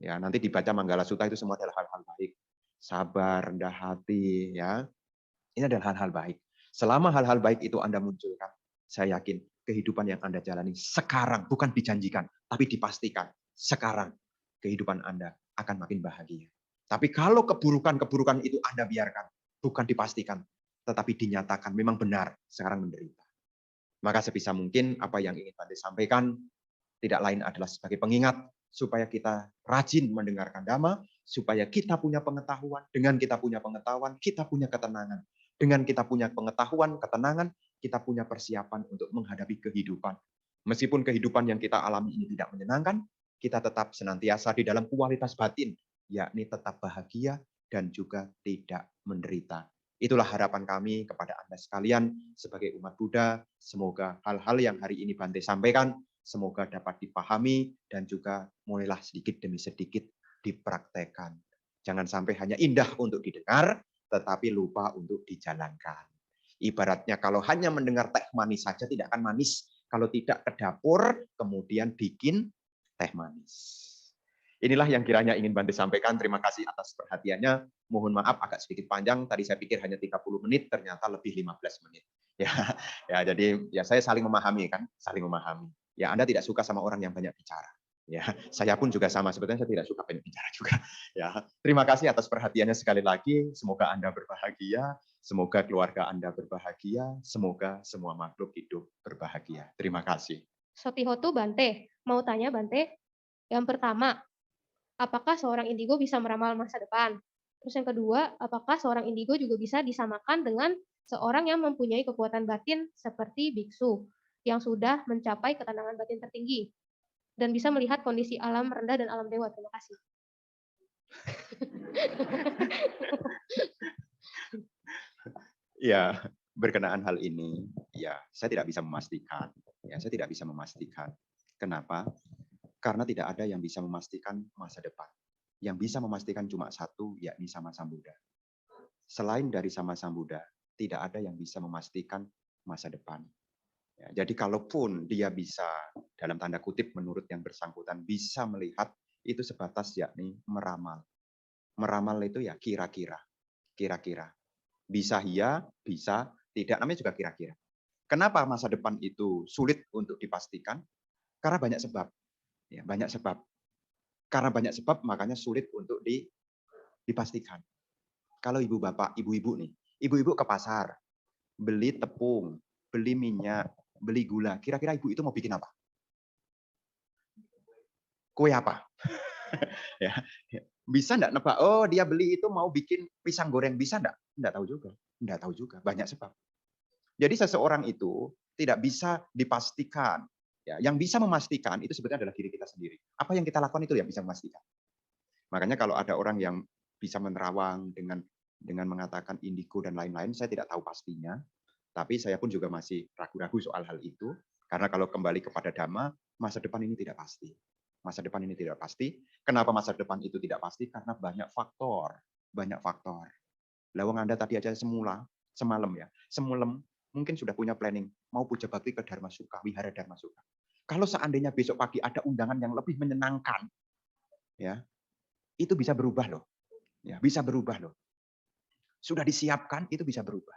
ya nanti dibaca Manggala Sutta itu semua adalah hal-hal baik. Sabar, rendah hati, ya. Ini adalah hal-hal baik. Selama hal-hal baik itu Anda munculkan, saya yakin kehidupan yang Anda jalani sekarang, bukan dijanjikan, tapi dipastikan sekarang kehidupan Anda akan makin bahagia. Tapi kalau keburukan-keburukan itu Anda biarkan, bukan dipastikan, tetapi dinyatakan memang benar sekarang menderita. Maka sebisa mungkin apa yang ingin Bante sampaikan tidak lain adalah sebagai pengingat supaya kita rajin mendengarkan Dhamma, supaya kita punya pengetahuan. Dengan kita punya pengetahuan, kita punya ketenangan. Dengan kita punya pengetahuan, ketenangan, kita punya persiapan untuk menghadapi kehidupan. Meskipun kehidupan yang kita alami ini tidak menyenangkan, kita tetap senantiasa di dalam kualitas batin, yakni tetap bahagia dan juga tidak menderita. Itulah harapan kami kepada Anda sekalian sebagai umat Buddha. Semoga hal-hal yang hari ini Bante sampaikan, semoga dapat dipahami dan juga mulailah sedikit demi sedikit dipraktekkan. Jangan sampai hanya indah untuk didengar, tetapi lupa untuk dijalankan. Ibaratnya kalau hanya mendengar teh manis saja tidak akan manis. Kalau tidak ke dapur, kemudian bikin teh manis. Inilah yang kiranya ingin Bante sampaikan. Terima kasih atas perhatiannya. Mohon maaf agak sedikit panjang. Tadi saya pikir hanya 30 menit, ternyata lebih 15 menit. Ya, ya jadi ya saya saling memahami kan, saling memahami. Ya Anda tidak suka sama orang yang banyak bicara. Ya, saya pun juga sama. Sebetulnya saya tidak suka banyak bicara juga. Ya, terima kasih atas perhatiannya sekali lagi. Semoga Anda berbahagia, semoga keluarga Anda berbahagia, semoga semua makhluk hidup berbahagia. Terima kasih. Sotihotu Bante, mau tanya Bante, yang pertama, apakah seorang indigo bisa meramal masa depan? Terus yang kedua, apakah seorang indigo juga bisa disamakan dengan seorang yang mempunyai kekuatan batin seperti biksu yang sudah mencapai ketenangan batin tertinggi dan bisa melihat kondisi alam rendah dan alam dewa? Terima kasih. Ya, berkenaan hal ini, ya saya tidak bisa memastikan. Ya, saya tidak bisa memastikan. Kenapa? Karena tidak ada yang bisa memastikan masa depan. Yang bisa memastikan cuma satu, yakni Sama Sang Buddha. Selain dari Sama Sang Buddha, tidak ada yang bisa memastikan masa depan. Ya, jadi kalaupun dia bisa, dalam tanda kutip menurut yang bersangkutan, bisa melihat, itu sebatas yakni meramal. Meramal itu ya kira-kira. Kira-kira. Bisa iya, bisa tidak, namanya juga kira-kira. Kenapa masa depan itu sulit untuk dipastikan? Karena banyak sebab. Ya, banyak sebab. Karena banyak sebab, makanya sulit untuk dipastikan. Kalau ibu bapak, ibu-ibu nih, ibu-ibu ke pasar, beli tepung, beli minyak, beli gula. Kira-kira ibu itu mau bikin apa? Kue apa? Ya, bisa enggak nebak? Oh, dia beli itu mau bikin pisang goreng. Bisa enggak? Enggak tahu juga. Enggak tahu juga. Banyak sebab. Jadi seseorang itu tidak bisa dipastikan. Ya, yang bisa memastikan itu sebetulnya adalah diri kita sendiri. Apa yang kita lakukan itu yang bisa memastikan. Makanya kalau ada orang yang bisa menerawang dengan mengatakan indigo dan lain-lain, saya tidak tahu pastinya. Tapi saya pun juga masih ragu-ragu soal hal itu. Karena kalau kembali kepada Dhamma, masa depan ini tidak pasti. Masa depan ini tidak pasti. Kenapa masa depan itu tidak pasti? Karena banyak faktor. Banyak faktor. Lawang Anda tadi aja semalam ya. Semalam mungkin sudah punya planning. Mau puja bakti ke Dharma Suka, Wihara Dharma Suka. Kalau seandainya besok pagi ada undangan yang lebih menyenangkan, ya itu bisa berubah loh. Ya, bisa berubah loh. Sudah disiapkan, itu bisa berubah.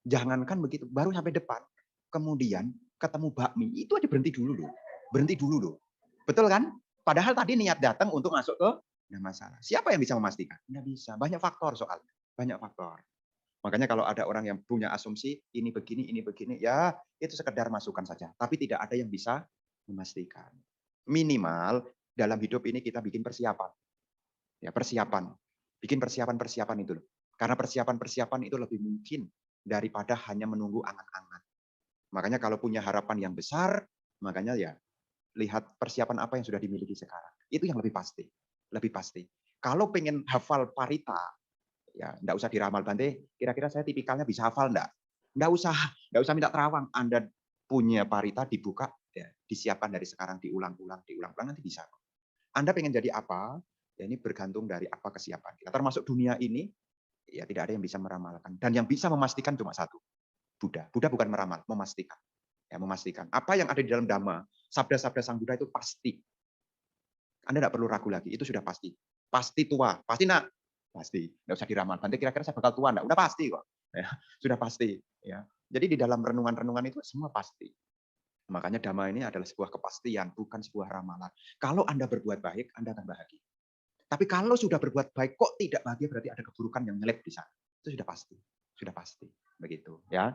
Jangankan begitu, baru sampai depan, kemudian ketemu bakmi, itu aja berhenti dulu loh. Berhenti dulu loh. Betul kan? Padahal tadi niat datang untuk masuk ke nggak masalah. Siapa yang bisa memastikan? Nggak bisa. Banyak faktor soalnya. Banyak faktor. Makanya kalau ada orang yang punya asumsi, ini begini, ya itu sekedar masukan saja. Tapi tidak ada yang bisa memastikan. Minimal dalam hidup ini kita bikin persiapan. Ya, persiapan. Bikin persiapan-persiapan itu loh. Karena persiapan-persiapan itu lebih mungkin daripada hanya menunggu angan-angan. Makanya kalau punya harapan yang besar, makanya ya lihat persiapan apa yang sudah dimiliki sekarang. Itu yang lebih pasti. Lebih pasti. Kalau pengen hafal parita, ya enggak usah diramal Bante. Kira-kira saya tipikalnya bisa hafal enggak? Enggak usah minta terawang. Anda punya parita dibuka, ya, disiapkan dari sekarang, diulang-ulang, nanti bisa. Anda pengen jadi apa? Ya ini bergantung dari apa kesiapan kita. Termasuk dunia ini, ya tidak ada yang bisa meramalkan. Dan yang bisa memastikan cuma satu, Buddha. Buddha bukan meramal, memastikan. Ya, memastikan. Apa yang ada di dalam Dhamma, sabda-sabda Sang Buddha itu pasti. Anda tidak perlu ragu lagi, itu sudah pasti. Pasti tua, pasti nak, pasti. Nggak usah diramal. Nanti kira-kira saya bakal tua, enggak? Udah pasti kok. Ya, sudah pasti. Ya. Jadi di dalam renungan-renungan itu semua pasti. Makanya Dhamma ini adalah sebuah kepastian, bukan sebuah ramalan. Kalau Anda berbuat baik, Anda akan bahagia. Tapi kalau sudah berbuat baik kok tidak bahagia, berarti ada keburukan yang nyelip di sana. Itu sudah pasti. Sudah pasti. Begitu, ya.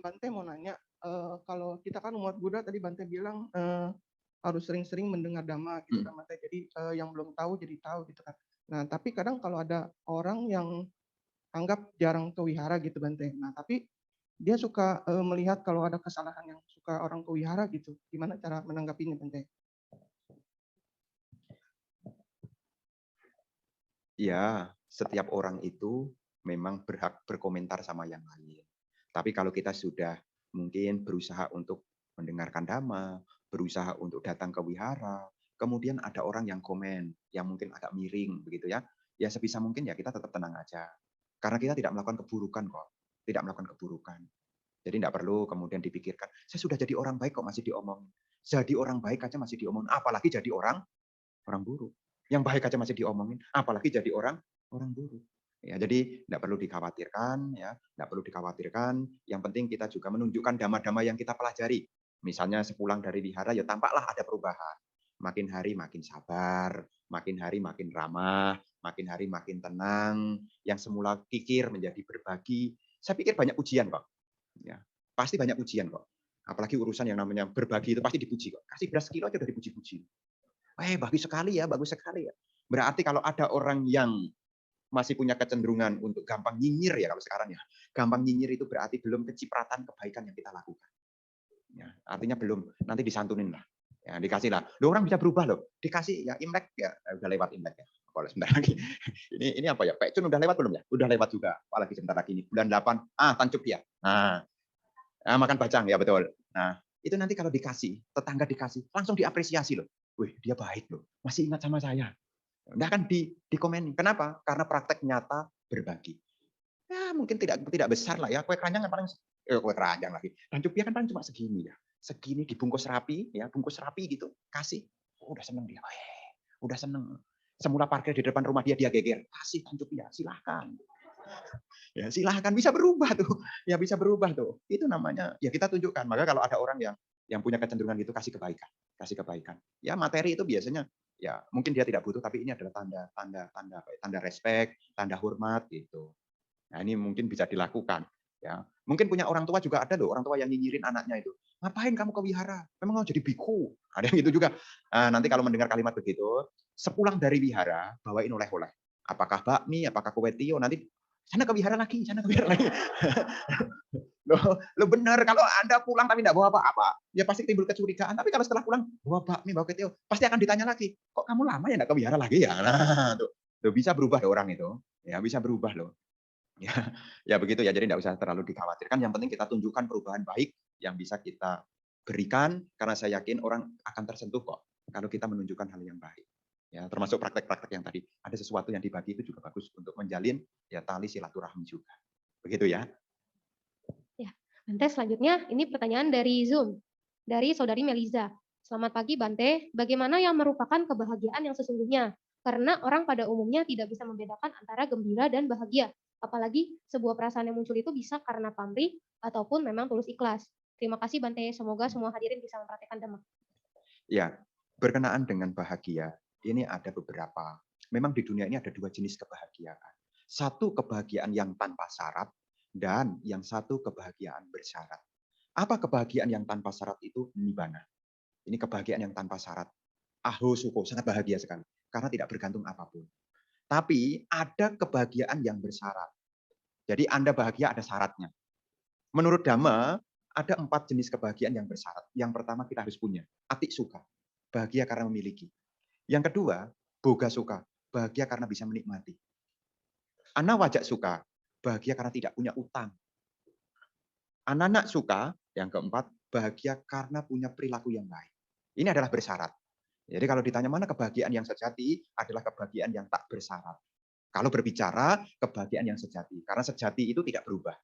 Bante mau nanya, kalau kita kan umat Buddha tadi Bante bilang harus sering-sering mendengar Dhamma gitu kan Bante. Jadi yang belum tahu jadi tahu gitu kan. Nah, tapi kadang kalau ada orang yang anggap jarang ke wihara gitu Bante. Nah, tapi dia suka melihat kalau ada kesalahan yang suka orang ke wihara gitu. Gimana cara menanggapinya Bante? Ya, setiap orang itu memang berhak berkomentar sama yang lain. Tapi kalau kita sudah mungkin berusaha untuk mendengarkan dhamma, berusaha untuk datang ke wihara, kemudian ada orang yang komen, yang mungkin agak miring begitu ya. Ya sebisa mungkin ya kita tetap tenang aja. Karena kita tidak melakukan keburukan kok. Tidak melakukan keburukan. Jadi tidak perlu kemudian dipikirkan, saya sudah jadi orang baik kok masih diomongin. Jadi orang baik aja masih diomongin, apalagi jadi orang orang buruk. Yang baik aja masih diomongin, apalagi jadi orang orang buruk. Ya, jadi tidak perlu dikhawatirkan, ya, tidak perlu dikhawatirkan. Yang penting kita juga menunjukkan dhamma-dhamma yang kita pelajari. Misalnya sepulang dari wihara, ya tampaklah ada perubahan. Makin hari makin sabar, makin hari makin ramah, makin hari makin tenang. Yang semula kikir menjadi berbagi. Saya pikir banyak ujian kok. Ya, pasti banyak ujian kok. Apalagi urusan yang namanya berbagi itu pasti dipuji kok. Kasih beras sekilo aja udah dipuji-puji. Bagus sekali ya, bagus sekali ya. Berarti kalau ada orang yang masih punya kecenderungan untuk gampang nyinyir ya kalau sekarang ya. Gampang nyinyir itu berarti belum kecipratan kebaikan yang kita lakukan. Ya, artinya belum, nanti disantunin lah. Ya, dikasih lah. Loh, orang bisa berubah loh. Dikasih ya Imlek ya, udah lewat Imlek ya. Kalau sebentar lagi. Ini apa ya? Pekcun udah lewat belum ya? Udah lewat juga. apalagi sebentar lagi ini bulan 8. Tancuk ya. Nah, makan bacang ya betul. Nah, itu nanti kalau dikasih, tetangga dikasih, langsung diapresiasi loh. Wih, dia baik loh. Masih ingat sama saya. Nah, kan dikomenin. Kenapa? Karena praktek nyata berbagi. Ya, mungkin tidak besar lah ya. Kue keranjang kan paling kue keranjang lagi. Dan cupia kan paling cuma segini ya. Segini dibungkus rapi ya, bungkus rapi gitu, kasih. Udah seneng dia. Udah seneng. Semula parkir di depan rumah dia geger. Kasih tancupia, silahkan. Ya, silahkan bisa berubah tuh. Ya bisa berubah tuh. Itu namanya ya kita tunjukkan. Maka kalau ada orang yang punya kecenderungan gitu kasih kebaikan, kasih kebaikan. Ya materi itu biasanya ya mungkin dia tidak butuh tapi ini adalah tanda respect, tanda hormat gitu. Nah, ini mungkin bisa dilakukan ya. Mungkin punya orang tua juga ada loh, orang tua yang nyinyirin anaknya itu. Ngapain kamu ke wihara? Memang mau jadi biku. Ada yang gitu juga. Nah, nanti kalau mendengar kalimat begitu, sepulang dari wihara bawain oleh-oleh. Apakah bakmi, apakah kue tio, nanti sana ke wihara lagi, sana ke wihara lagi. Loh benar, kalau Anda pulang tapi tidak bawa apa-apa, ya pasti timbul kecurigaan. Tapi kalau setelah pulang bawa bakmi, bawa kue tio, pasti akan ditanya lagi, kok kamu lama ya tidak ke wihara lagi ya? Nah, tuh bisa berubah loh orang itu. Ya, bisa berubah loh. Ya, ya begitu ya. Jadi tidak usah terlalu dikhawatirkan. Yang penting kita tunjukkan perubahan baik yang bisa kita berikan, karena saya yakin orang akan tersentuh kok kalau kita menunjukkan hal yang baik. Ya, termasuk praktek-praktek yang tadi. Ada sesuatu yang dibagi itu juga bagus untuk menjalin ya tali silaturahmi juga. Begitu ya. Ya, Bante, selanjutnya ini pertanyaan dari Zoom, dari saudari Meliza. Selamat pagi Bante, bagaimana yang merupakan kebahagiaan yang sesungguhnya? Karena orang pada umumnya tidak bisa membedakan antara gembira dan bahagia. Apalagi sebuah perasaan yang muncul itu bisa karena pamrih ataupun memang tulus ikhlas. Terima kasih Bante, semoga semua hadirin bisa mempraktikkan Dhamma. Ya, berkenaan dengan bahagia, ini ada beberapa. Memang di dunia ini ada dua jenis kebahagiaan. Satu kebahagiaan yang tanpa syarat, dan yang satu kebahagiaan bersyarat. Apa kebahagiaan yang tanpa syarat itu? Nibbana. Ini kebahagiaan yang tanpa syarat. Aho suko, sangat bahagia sekali. Karena tidak bergantung apapun. Tapi ada kebahagiaan yang bersyarat. Jadi Anda bahagia ada syaratnya. Menurut Dhamma, ada 4 jenis kebahagiaan yang bersyarat. Yang pertama kita harus punya, atik suka, bahagia karena memiliki. Yang kedua, boga suka, bahagia karena bisa menikmati. Anawajak suka, bahagia karena tidak punya utang. Ananak suka, yang keempat, bahagia karena punya perilaku yang baik. Ini adalah bersyarat. Jadi kalau ditanya mana kebahagiaan yang sejati, adalah kebahagiaan yang tak bersyarat. Kalau berbicara, kebahagiaan yang sejati. Karena sejati itu tidak berubah.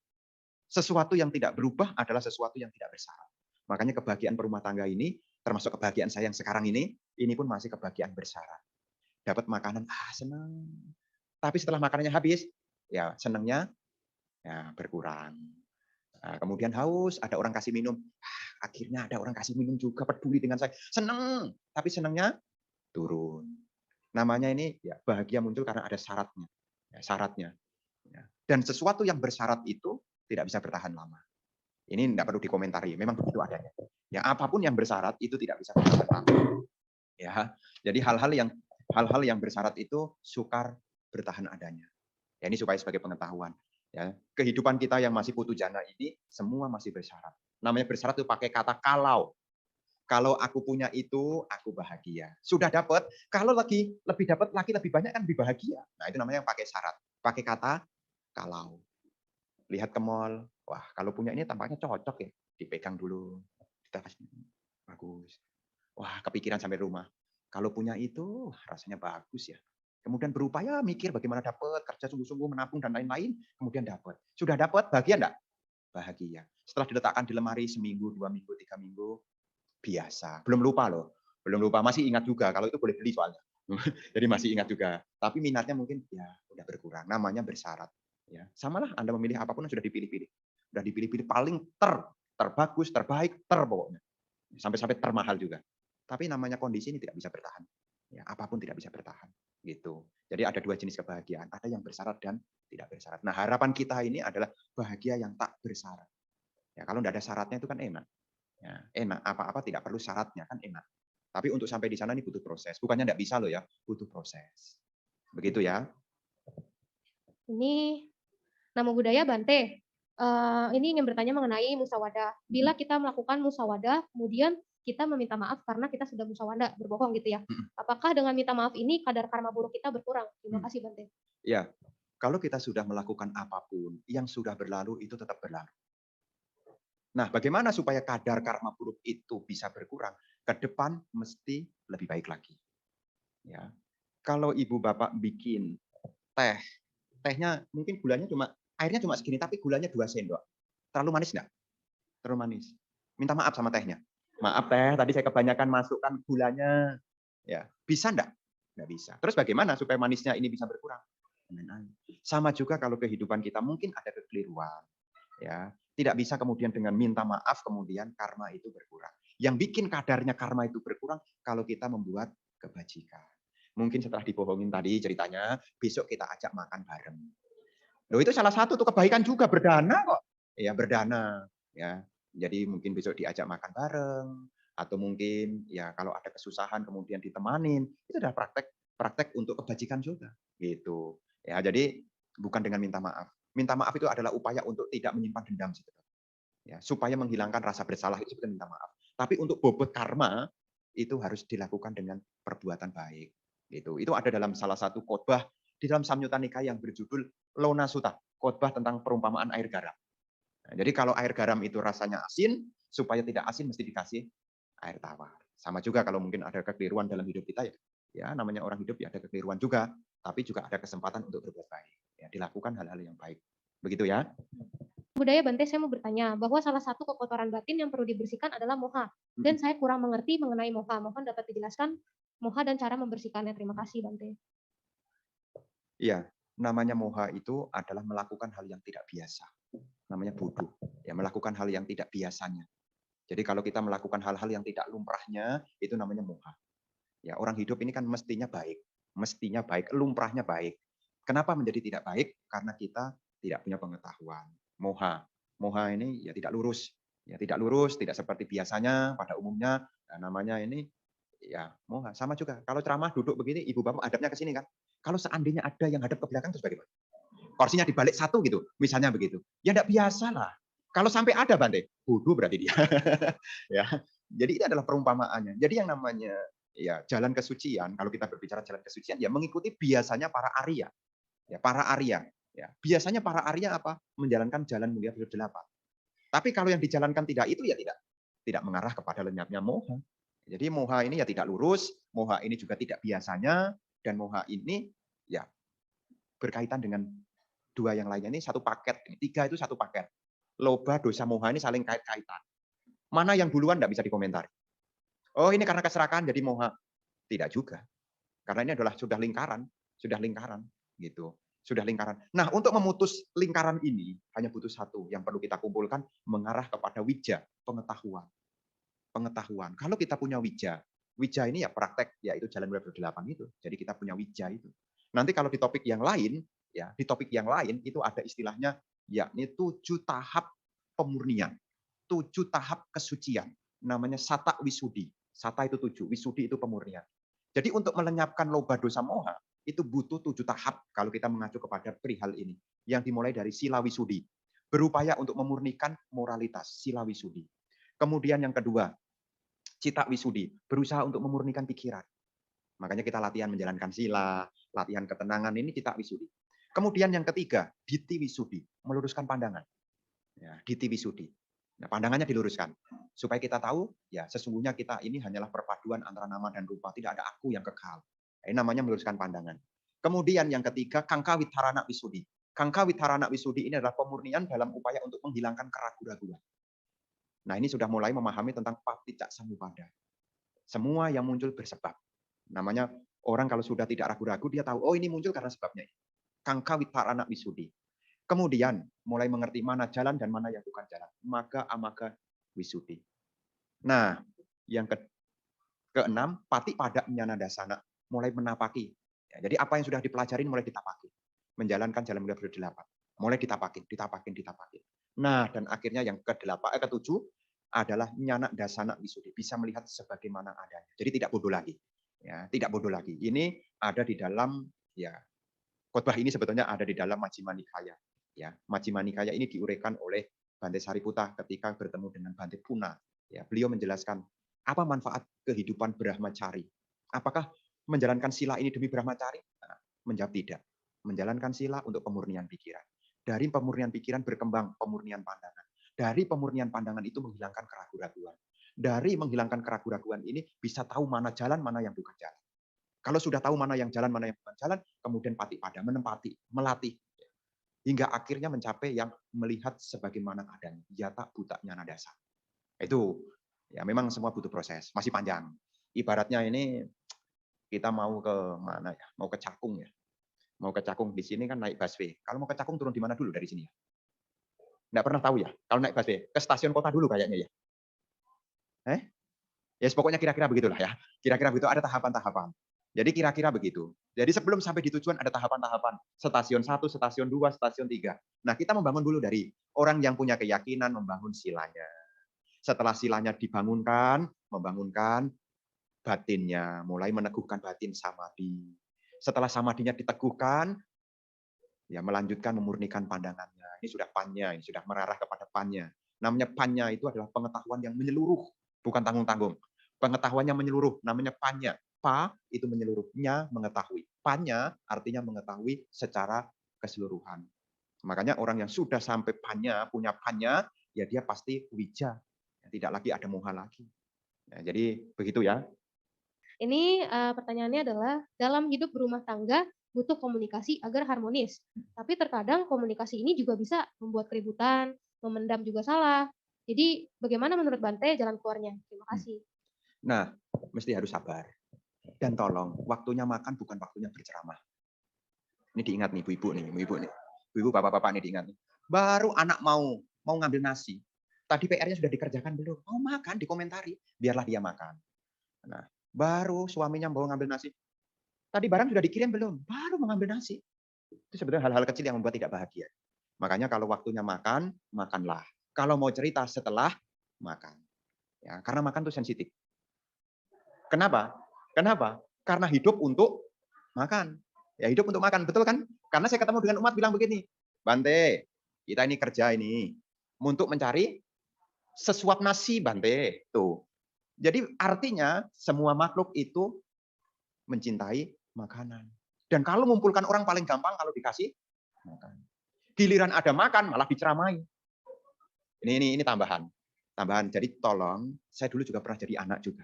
Sesuatu yang tidak berubah adalah sesuatu yang tidak bersyarat. Makanya kebahagiaan berumah tangga ini, termasuk kebahagiaan saya yang sekarang ini pun masih kebahagiaan bersyarat. Dapat makanan, senang. Tapi setelah makanannya habis, ya senangnya ya berkurang. Nah, kemudian haus, ada orang kasih minum. Akhirnya ada orang kasih minum juga, peduli dengan saya. Senang, tapi senangnya turun. Namanya ini ya bahagia muncul karena ada syaratnya. Ya, syaratnya. Ya. Dan sesuatu yang bersyarat itu tidak bisa bertahan lama. Ini tidak perlu dikomentari, memang begitu adanya. Ya, apapun yang bersyarat itu tidak bisa bertahan lama. Ya, jadi hal-hal yang bersyarat itu sukar bertahan adanya. Ya, ini supaya sebagai pengetahuan. Ya, kehidupan kita yang masih putu jana ini semua masih bersyarat. Namanya bersyarat itu pakai kata kalau. Kalau aku punya itu, aku bahagia. Sudah dapat, kalau lagi lebih dapat lagi lebih banyak kan lebih bahagia. Nah, itu namanya yang pakai syarat. Pakai kata kalau. Lihat ke mall, wah kalau punya ini tampaknya cocok ya. Dipegang dulu. Kita kasih bagus. Wah, kepikiran sampai rumah. Kalau punya itu rasanya bagus ya. Kemudian berupaya mikir bagaimana dapat, kerja sungguh-sungguh menabung dan lain-lain, kemudian dapat. Sudah dapat, bahagia enggak? Bahagia. Setelah diletakkan di lemari seminggu, 2 minggu, 3 minggu, biasa. Belum lupa loh. Belum lupa, masih ingat juga. Kalau itu boleh beli soalnya. Jadi masih ingat juga. Tapi minatnya mungkin ya udah berkurang. Namanya bersyarat. Ya, samalah Anda memilih apapun yang sudah dipilih-pilih. Sudah dipilih-pilih paling terbagus, terbaik, pokoknya. Sampai-sampai termahal juga. Tapi namanya kondisi ini tidak bisa bertahan. Ya, apapun tidak bisa bertahan. Gitu. Jadi ada 2 jenis kebahagiaan. Ada yang bersyarat dan tidak bersyarat. Nah, harapan kita ini adalah bahagia yang tak bersyarat. Ya, kalau tidak ada syaratnya itu kan enak. Ya, enak, apa-apa tidak perlu syaratnya, kan enak. Tapi untuk sampai di sana ini butuh proses. Bukannya tidak bisa loh ya, butuh proses. Begitu ya. Ini Namo Buddhaya Bante. Ini ingin bertanya mengenai musyawadah. Bila kita melakukan musyawadah, kemudian kita meminta maaf karena kita sudah musyawadah, berbohong gitu ya. Apakah dengan minta maaf ini kadar karma buruk kita berkurang? Terima kasih Bante. Ya, kalau kita sudah melakukan apapun, yang sudah berlalu itu tetap berlalu. Nah, bagaimana supaya kadar karma buruk itu bisa berkurang? Ke depan mesti lebih baik lagi. Ya, kalau ibu bapak bikin teh, tehnya mungkin gulanya airnya cuma segini, tapi gulanya 2 sendok. Terlalu manis nggak? Terlalu manis. Minta maaf sama tehnya. Maaf teh, tadi saya kebanyakan masukkan gulanya. Ya, bisa nggak? Nggak bisa. Terus bagaimana supaya manisnya ini bisa berkurang? Sama juga kalau kehidupan kita mungkin ada kekeliruan. Ya, tidak bisa kemudian dengan minta maaf kemudian karma itu berkurang. Yang bikin kadarnya karma itu berkurang kalau kita membuat kebajikan. Mungkin setelah dibohongin tadi ceritanya, besok kita ajak makan bareng. Loh, itu salah satu tuh kebaikan juga, berdana kok. Ya, berdana. Ya, jadi mungkin besok diajak makan bareng, atau mungkin ya kalau ada kesusahan kemudian ditemanin, itu adalah praktek untuk kebajikan juga. Gitu. Ya, jadi bukan dengan minta maaf. Minta maaf itu adalah upaya untuk tidak menyimpan dendam sebetulnya. Ya, supaya menghilangkan rasa bersalah itu sebetulnya minta maaf. Tapi untuk bobot karma itu harus dilakukan dengan perbuatan baik. Gitu. Itu ada dalam salah satu khotbah di dalam Samyutta Nikaya yang berjudul Lona Sutta, khotbah tentang perumpamaan air garam. Nah, jadi kalau air garam itu rasanya asin, supaya tidak asin mesti dikasih air tawar. Sama juga kalau mungkin ada kekeliruan dalam hidup kita ya. Ya, namanya orang hidup ya ada kekeliruan juga, tapi juga ada kesempatan untuk berbuat baik. Ya, dilakukan hal-hal yang baik. Begitu ya. Budaya Bante, saya mau bertanya bahwa salah satu kekotoran batin yang perlu dibersihkan adalah moha. Dan saya kurang mengerti mengenai moha. Mohon dapat dijelaskan moha dan cara membersihkannya. Terima kasih Bante. Iya, namanya moha itu adalah melakukan hal yang tidak biasa. Namanya bodoh. Ya, melakukan hal yang tidak biasanya. Jadi kalau kita melakukan hal-hal yang tidak lumrahnya, itu namanya moha. Ya, orang hidup ini kan mestinya baik, lumrahnya baik. Kenapa menjadi tidak baik? Karena kita tidak punya pengetahuan. Moha. Moha ini ya tidak lurus. Ya tidak lurus, tidak seperti biasanya pada umumnya. Nah, namanya ini ya moha. Sama juga. Kalau ceramah duduk begini, ibu bapak hadapnya ke sini kan. Kalau seandainya ada yang hadap ke belakang terus bagaimana? Kursinya dibalik satu gitu, misalnya begitu. Ya tidak biasa lah. Kalau sampai ada Bante, bodoh berarti dia. Ya. Jadi ini adalah perumpamaannya. Jadi yang namanya ya jalan kesucian, kalau kita berbicara jalan kesucian ya mengikuti biasanya para Arya. Ya, para Arya. Ya, biasanya para Arya apa? Menjalankan jalan mulia berdelapan. Tapi kalau yang dijalankan tidak itu ya tidak mengarah kepada lenyapnya moha. Jadi moha ini ya tidak lurus, moha ini juga tidak biasanya, dan moha ini ya berkaitan dengan 2 yang lainnya ini satu paket. 3 itu satu paket. Loba, dosa, moha ini saling kait-kaitan. Mana yang duluan tidak bisa dikomentari. Oh ini karena keserakahan jadi moha. Tidak juga. Karena ini adalah sudah lingkaran gitu. Sudah lingkaran. Nah, untuk memutus lingkaran ini hanya butuh satu yang perlu kita kumpulkan, mengarah kepada wija, pengetahuan. Pengetahuan. Kalau kita punya wija ini ya praktek, yaitu jalan mulia berdelapan itu. Jadi kita punya wija itu. Nanti kalau di topik yang lain, ya di topik yang lain itu ada istilahnya, yakni 7 tahap pemurnian, 7 tahap kesucian. Namanya sata wisudi. Sata itu 7, wisudi itu pemurnian. Jadi untuk melenyapkan loba dosa moha, itu butuh 7 tahap kalau kita mengacu kepada perihal ini. Yang dimulai dari sila wisudi, berupaya untuk memurnikan moralitas, sila wisudi. Kemudian yang kedua, cita wisudi, berusaha untuk memurnikan pikiran. Makanya kita latihan menjalankan sila, latihan ketenangan, ini cita wisudi. Kemudian yang ketiga, diti wisudi, meluruskan pandangan. Ya, diti wisudi. Nah, pandangannya diluruskan supaya kita tahu ya sesungguhnya kita ini hanyalah perpaduan antara nama dan rupa, tidak ada aku yang kekal. Ini namanya meluruskan pandangan. Kemudian yang ketiga, kangka witharana wisudi. Kangka witharana wisudi ini adalah pemurnian dalam upaya untuk menghilangkan keraguan-raguan. Nah, ini sudah mulai memahami tentang paticca samuppada. Semua yang muncul bersebab. Namanya orang kalau sudah tidak ragu-ragu dia tahu oh ini muncul karena sebabnya. Kangka witharana wisudi. Kemudian mulai mengerti mana jalan dan mana yang bukan jalan. Maga amaga wisudi. Nah, yang keenam, pati pada nyana dasana. Mulai menapaki. Ya, jadi apa yang sudah dipelajarin mulai ditapaki. Menjalankan jalan mulia berdelapan. Mulai ditapakin. Nah, dan akhirnya yang ketujuh adalah nyana dasana wisudi. Bisa melihat sebagaimana adanya. Jadi tidak bodoh lagi. Ya, tidak bodoh lagi. Ini ada di dalam ya khotbah ini sebetulnya ada di dalam Majjhima Nikaya. Ya, Majjhima Nikaya ini diuraikan oleh Bhante Sariputta ketika bertemu dengan Bhante Puna. Ya, beliau menjelaskan apa manfaat kehidupan Brahmacari. Apakah menjalankan sila ini demi Brahmacari? Nah, menjawab tidak. Menjalankan sila untuk pemurnian pikiran. Dari pemurnian pikiran berkembang pemurnian pandangan. Dari pemurnian pandangan itu menghilangkan keraguan-raguan. Dari menghilangkan keraguan-raguan ini bisa tahu mana jalan, mana yang bukan jalan. Kalau sudah tahu mana yang jalan, mana yang bukan jalan, kemudian pati pada, menempati, melatih. Hingga akhirnya mencapai yang melihat sebagaimana adanya. Yata buta nyana dasa. Itu ya memang semua butuh proses, masih panjang. Ibaratnya ini kita mau ke mana ya? Mau ke Cakung ya. Mau ke Cakung di sini kan naik busway. Kalau mau ke Cakung turun di mana dulu dari sini ya? Nggak pernah tahu ya. Kalau naik busway ke stasiun kota dulu kayaknya ya. Ya pokoknya kira-kira begitulah ya. Kira-kira begitu ada tahapan-tahapan. Jadi kira-kira begitu. Jadi sebelum sampai di tujuan ada tahapan-tahapan. Stasiun 1, stasiun 2, stasiun 3. Nah, kita membangun dulu dari orang yang punya keyakinan membangun silanya. Setelah silanya dibangunkan, membangunkan batinnya, mulai meneguhkan batin samadhi. Setelah samadhinya diteguhkan, ya melanjutkan memurnikan pandangannya. Ini sudah pannya, ini sudah mengarah kepada pannya. Namanya pannya itu adalah pengetahuan yang menyeluruh, bukan tanggung-tanggung. Pengetahuannya menyeluruh, namanya panya. Pa itu menyeluruhnya mengetahui. Panya artinya mengetahui secara keseluruhan. Makanya orang yang sudah sampai panya, punya panya, ya dia pasti wija. Tidak lagi ada moha lagi. Nah, jadi begitu ya. Ini pertanyaannya adalah dalam hidup berumah tangga butuh komunikasi agar harmonis. Tapi terkadang komunikasi ini juga bisa membuat keributan, memendam juga salah. Jadi bagaimana menurut Bante jalan keluarnya? Terima kasih. Nah, mesti harus sabar. Dan tolong, waktunya makan bukan waktunya berceramah. Ini diingat nih, ibu-ibu nih, ibu-ibu nih. Ibu, bapak-bapak nih diingat nih. Baru anak mau ngambil nasi. Tadi PR-nya sudah dikerjakan belum? Mau makan, dikomentari. Biarlah dia makan. Nah, baru suaminya mau ngambil nasi. Tadi barang sudah dikirim belum? Baru mengambil nasi. Itu sebetulnya hal-hal kecil yang membuat tidak bahagia. Makanya kalau waktunya makan, makanlah. Kalau mau cerita setelah makan. Ya, karena makan itu sensitif. Kenapa? Kenapa? Karena hidup untuk makan. Ya hidup untuk makan, betul kan? Karena saya ketemu dengan umat bilang begini, Bante, kita ini kerja ini untuk mencari sesuap nasi, Bante. Tuh. Jadi artinya semua makhluk itu mencintai makanan. Dan kalau mengumpulkan orang paling gampang kalau dikasih makan. Giliran ada makan malah diceramai. Ini tambahan. Tambahan. Jadi tolong, saya dulu juga pernah jadi anak juga.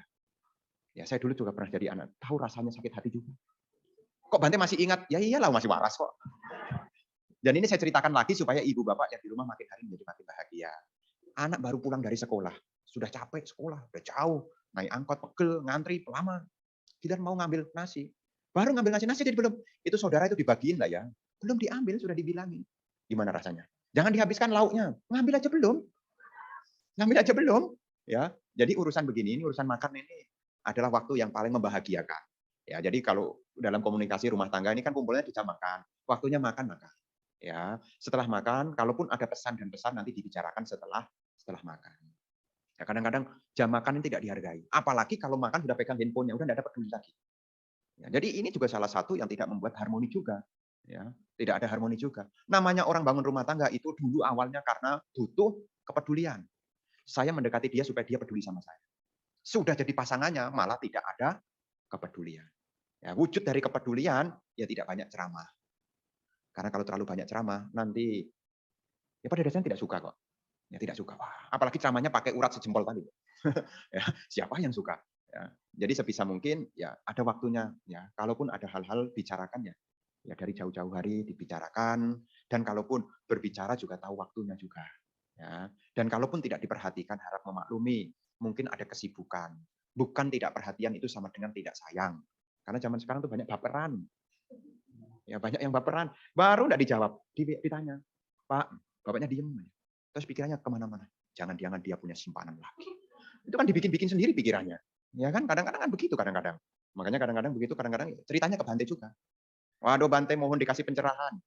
Ya, saya dulu juga pernah jadi anak. Tahu rasanya sakit hati juga. Kok Bante masih ingat? Ya iyalah masih waras kok. Dan ini saya ceritakan lagi supaya ibu bapak yang di rumah makin hari menjadi makin bahagia. Anak baru pulang dari sekolah. Sudah capek sekolah, udah jauh. Naik angkot, pegel, ngantri, lama. Giliran mau ngambil nasi. Baru ngambil nasi jadi belum. Itu saudara itu dibagiin lah ya. Belum diambil, sudah dibilangin. Gimana rasanya? Jangan dihabiskan lauknya. Ngambil aja belum. Ngambil aja belum. Ya, jadi urusan begini, ini urusan makan ini adalah waktu yang paling membahagiakan. Ya, jadi kalau dalam komunikasi rumah tangga ini kan kumpulnya di jam makan. Waktunya makan. Ya, setelah makan, kalaupun ada pesan dan pesan nanti dibicarakan setelah makan. Ya, kadang-kadang jam makan ini tidak dihargai. Apalagi kalau makan sudah pegang handphonenya, udah tidak dapat duit lagi. Ya, jadi ini juga salah satu yang tidak membuat harmoni juga. Ya, tidak ada harmoni juga. Namanya orang bangun rumah tangga itu dulu awalnya karena butuh kepedulian. Saya mendekati dia supaya dia peduli sama saya. Sudah jadi pasangannya malah tidak ada kepedulian. Ya, wujud dari kepedulian ya tidak banyak ceramah. Karena kalau terlalu banyak ceramah nanti ya pada dasarnya tidak suka kok. Ya tidak suka. Wah, apalagi ceramahnya pakai urat sejempol tadi. Ya, siapa yang suka? Ya, jadi sebisa mungkin ya ada waktunya ya. Kalaupun ada hal-hal bicarakan ya, ya dari jauh-jauh hari dibicarakan dan kalaupun berbicara juga tahu waktunya juga. Ya. Dan kalaupun tidak diperhatikan harap memaklumi, mungkin ada kesibukan. Bukan tidak perhatian itu sama dengan tidak sayang. Karena zaman sekarang tuh banyak baperan. Ya banyak yang baperan, baru enggak dijawab, ditanya, "Pak, bapaknya diem." Terus pikirannya kemana-mana. Jangan-jangan dia punya simpanan lagi. Itu kan dibikin-bikin sendiri pikirannya. Ya kan kadang-kadang kan begitu kadang-kadang. Makanya kadang-kadang begitu, kadang-kadang ceritanya ke Bante juga. "Waduh Bante mohon dikasih pencerahan."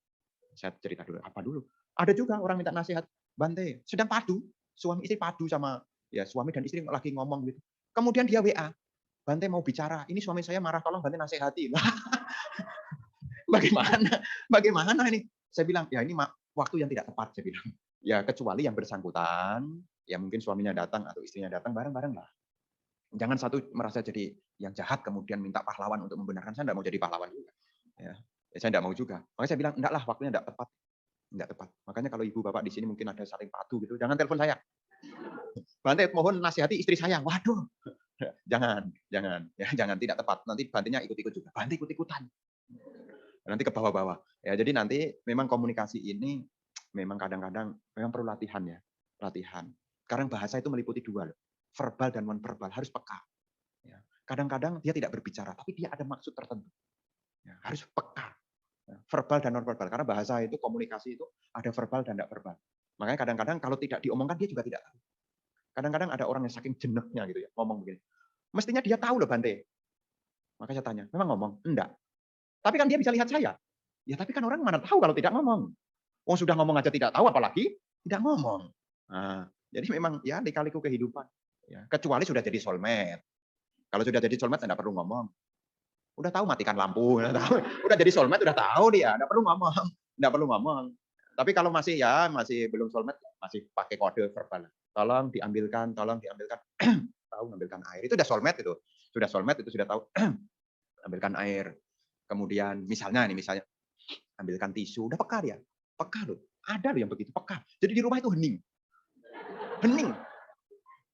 Saya cerita dulu, "Apa dulu?" Ada juga orang minta nasihat, "Bante, sedang padu, suami istri padu sama ya suami dan istri lagi ngomong gitu. Kemudian dia WA, 'Bante mau bicara, ini suami saya marah, tolong Bante nasihati.'" Bagaimana? Bagaimana ini? Saya bilang, "Ya ini waktu yang tidak tepat," saya bilang. Ya kecuali yang bersangkutan, ya mungkin suaminya datang atau istrinya datang bareng-bareng lah. Jangan satu merasa jadi yang jahat kemudian minta pahlawan untuk membenarkan. Saya enggak mau jadi pahlawan juga. Ya, saya enggak mau juga. Makanya saya bilang, "Enggak lah, waktunya enggak tepat." Enggak tepat. Makanya kalau ibu bapak di sini mungkin ada saling padu gitu, jangan telepon saya. "Bante mohon nasihati istri saya." Waduh, jangan, jangan, ya jangan tidak tepat. Nanti Bantenya ikut-ikut juga. Bante ikut-ikutan. Nanti ke bawah-bawah. Ya, jadi nanti memang komunikasi ini memang kadang-kadang memang perlu latihan ya, latihan. Sekarang bahasa itu meliputi dua loh, verbal dan non verbal, harus peka. Ya. Kadang-kadang dia tidak berbicara, tapi dia ada maksud tertentu. Ya, harus peka. Ya, verbal dan non verbal, karena bahasa itu komunikasi itu ada verbal dan tidak verbal. Makanya kadang-kadang kalau tidak diomongkan dia juga tidak tahu. Kadang-kadang ada orang yang saking jeneknya gitu ya, ngomong begini. Mestinya dia tahu loh Bante. Makanya saya tanya, memang ngomong? Enggak. Tapi kan dia bisa lihat saya. Ya tapi kan orang mana tahu kalau tidak ngomong. Oh sudah ngomong aja tidak tahu, apalagi tidak ngomong. Nah, jadi memang ya lika-liku kehidupan. Ya, kecuali sudah jadi soulmate. Kalau sudah jadi soulmate tidak perlu ngomong. Udah tahu matikan lampu, udah tahu. Udah jadi soulmate udah tahu dia, tidak perlu ngomong. Tidak perlu ngomong. Tapi kalau masih ya masih belum soulmate, masih pakai kode verbal. Tolong diambilkan, tolong diambilkan. Tahu ngambilkan air. Itu udah soulmate itu. Sudah soulmate itu sudah tahu ambilkan air. Kemudian misalnya ambilkan tisu, udah peka dia. Peka loh. Ada loh yang begitu, peka. Jadi di rumah itu hening. Hening.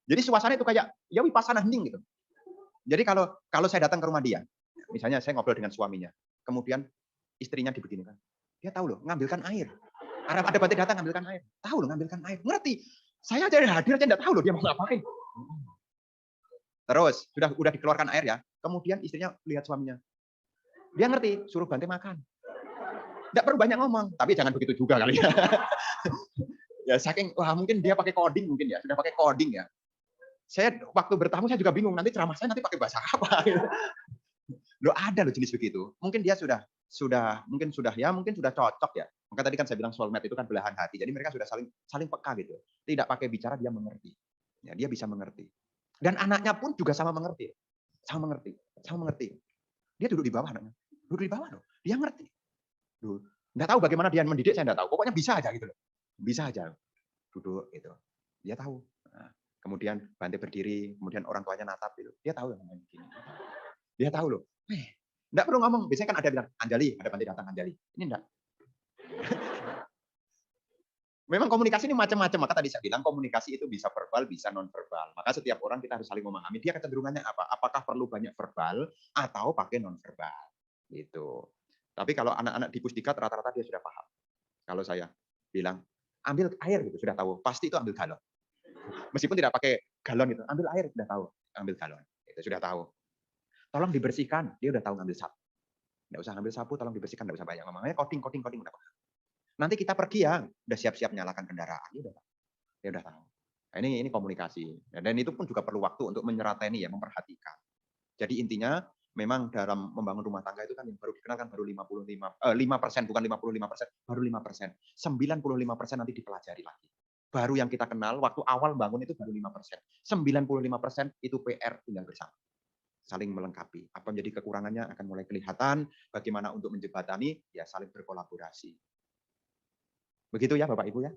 Jadi suasana itu kayak ya wipasana hening gitu. Jadi kalau saya datang ke rumah dia, misalnya saya ngobrol dengan suaminya, kemudian istrinya dibeginikan. Dia tahu loh, ngambilkan air. Ada Bante datang ngambilkan air. Tahu loh ngambilkan air. Ngerti. Saya aja hadir aja enggak tahu loh dia mau ngapain. Terus udah dikeluarkan air ya. Kemudian istrinya lihat suaminya. Dia ngerti, suruh Bante makan. Enggak perlu banyak ngomong, tapi jangan begitu juga kali ya. Ya saking wah mungkin dia pakai coding mungkin ya, sudah pakai coding ya. Saya waktu bertamu saya juga bingung nanti ceramah saya nanti pakai bahasa apa gitu. Loh ada loh jenis begitu. Mungkin dia sudah mungkin sudah cocok ya. Maka tadi kan saya bilang soulmate itu kan belahan hati. Jadi mereka sudah saling peka gitu. Tidak pakai bicara dia mengerti. Ya, dia bisa mengerti. Dan anaknya pun juga sama mengerti. Sama mengerti. Sama mengerti. Dia duduk di bawah anaknya. Duduk di bawah loh. Dia ngerti. Loh, enggak tahu bagaimana dia mendidik saya enggak tahu. Pokoknya bisa aja gitu loh. Bisa aja. Duduk gitu. Dia tahu. Nah, kemudian Bante berdiri, kemudian orang tuanya natap gitu. Dia tahu yang begini. Dia tahu loh. Enggak perlu ngomong. Biasanya kan ada bilang, Anjali, ada Bante datang Anjali. Ini enggak. Memang komunikasi ini macam-macam. Maka tadi saya bilang komunikasi itu bisa verbal, bisa non verbal. Maka setiap orang kita harus saling memahami dia kecenderungannya apa. Apakah perlu banyak verbal atau pakai non verbal. Gitu. Tapi kalau anak-anak di Pusdikat rata-rata dia sudah paham. Kalau saya bilang ambil air gitu sudah tahu. Pasti itu ambil galon. Meskipun tidak pakai galon gitu, ambil air sudah tahu. Ambil galon. Itu sudah tahu. Tolong dibersihkan, dia udah tahu ngambil sapu. Enggak usah ngambil sapu, tolong dibersihkan, enggak usah banyak ngomongnya coding udah paham. Nanti kita pergi ya, udah siap-siap nyalakan kendaraan, dia udah tahu. Nah, ini komunikasi. Dan itu pun juga perlu waktu untuk menyerataini ya, memperhatikan. Jadi intinya memang dalam membangun rumah tangga itu kan yang baru dikenal kan baru 5%, bukan 55%, baru 5%. 95% nanti dipelajari lagi. Baru yang kita kenal waktu awal bangun itu baru 5%. 95% itu PR tinggal bersama. saling melengkapi. Apa menjadi kekurangannya akan mulai kelihatan, bagaimana untuk menjembatani, ya saling berkolaborasi. Begitu ya Bapak Ibu ya.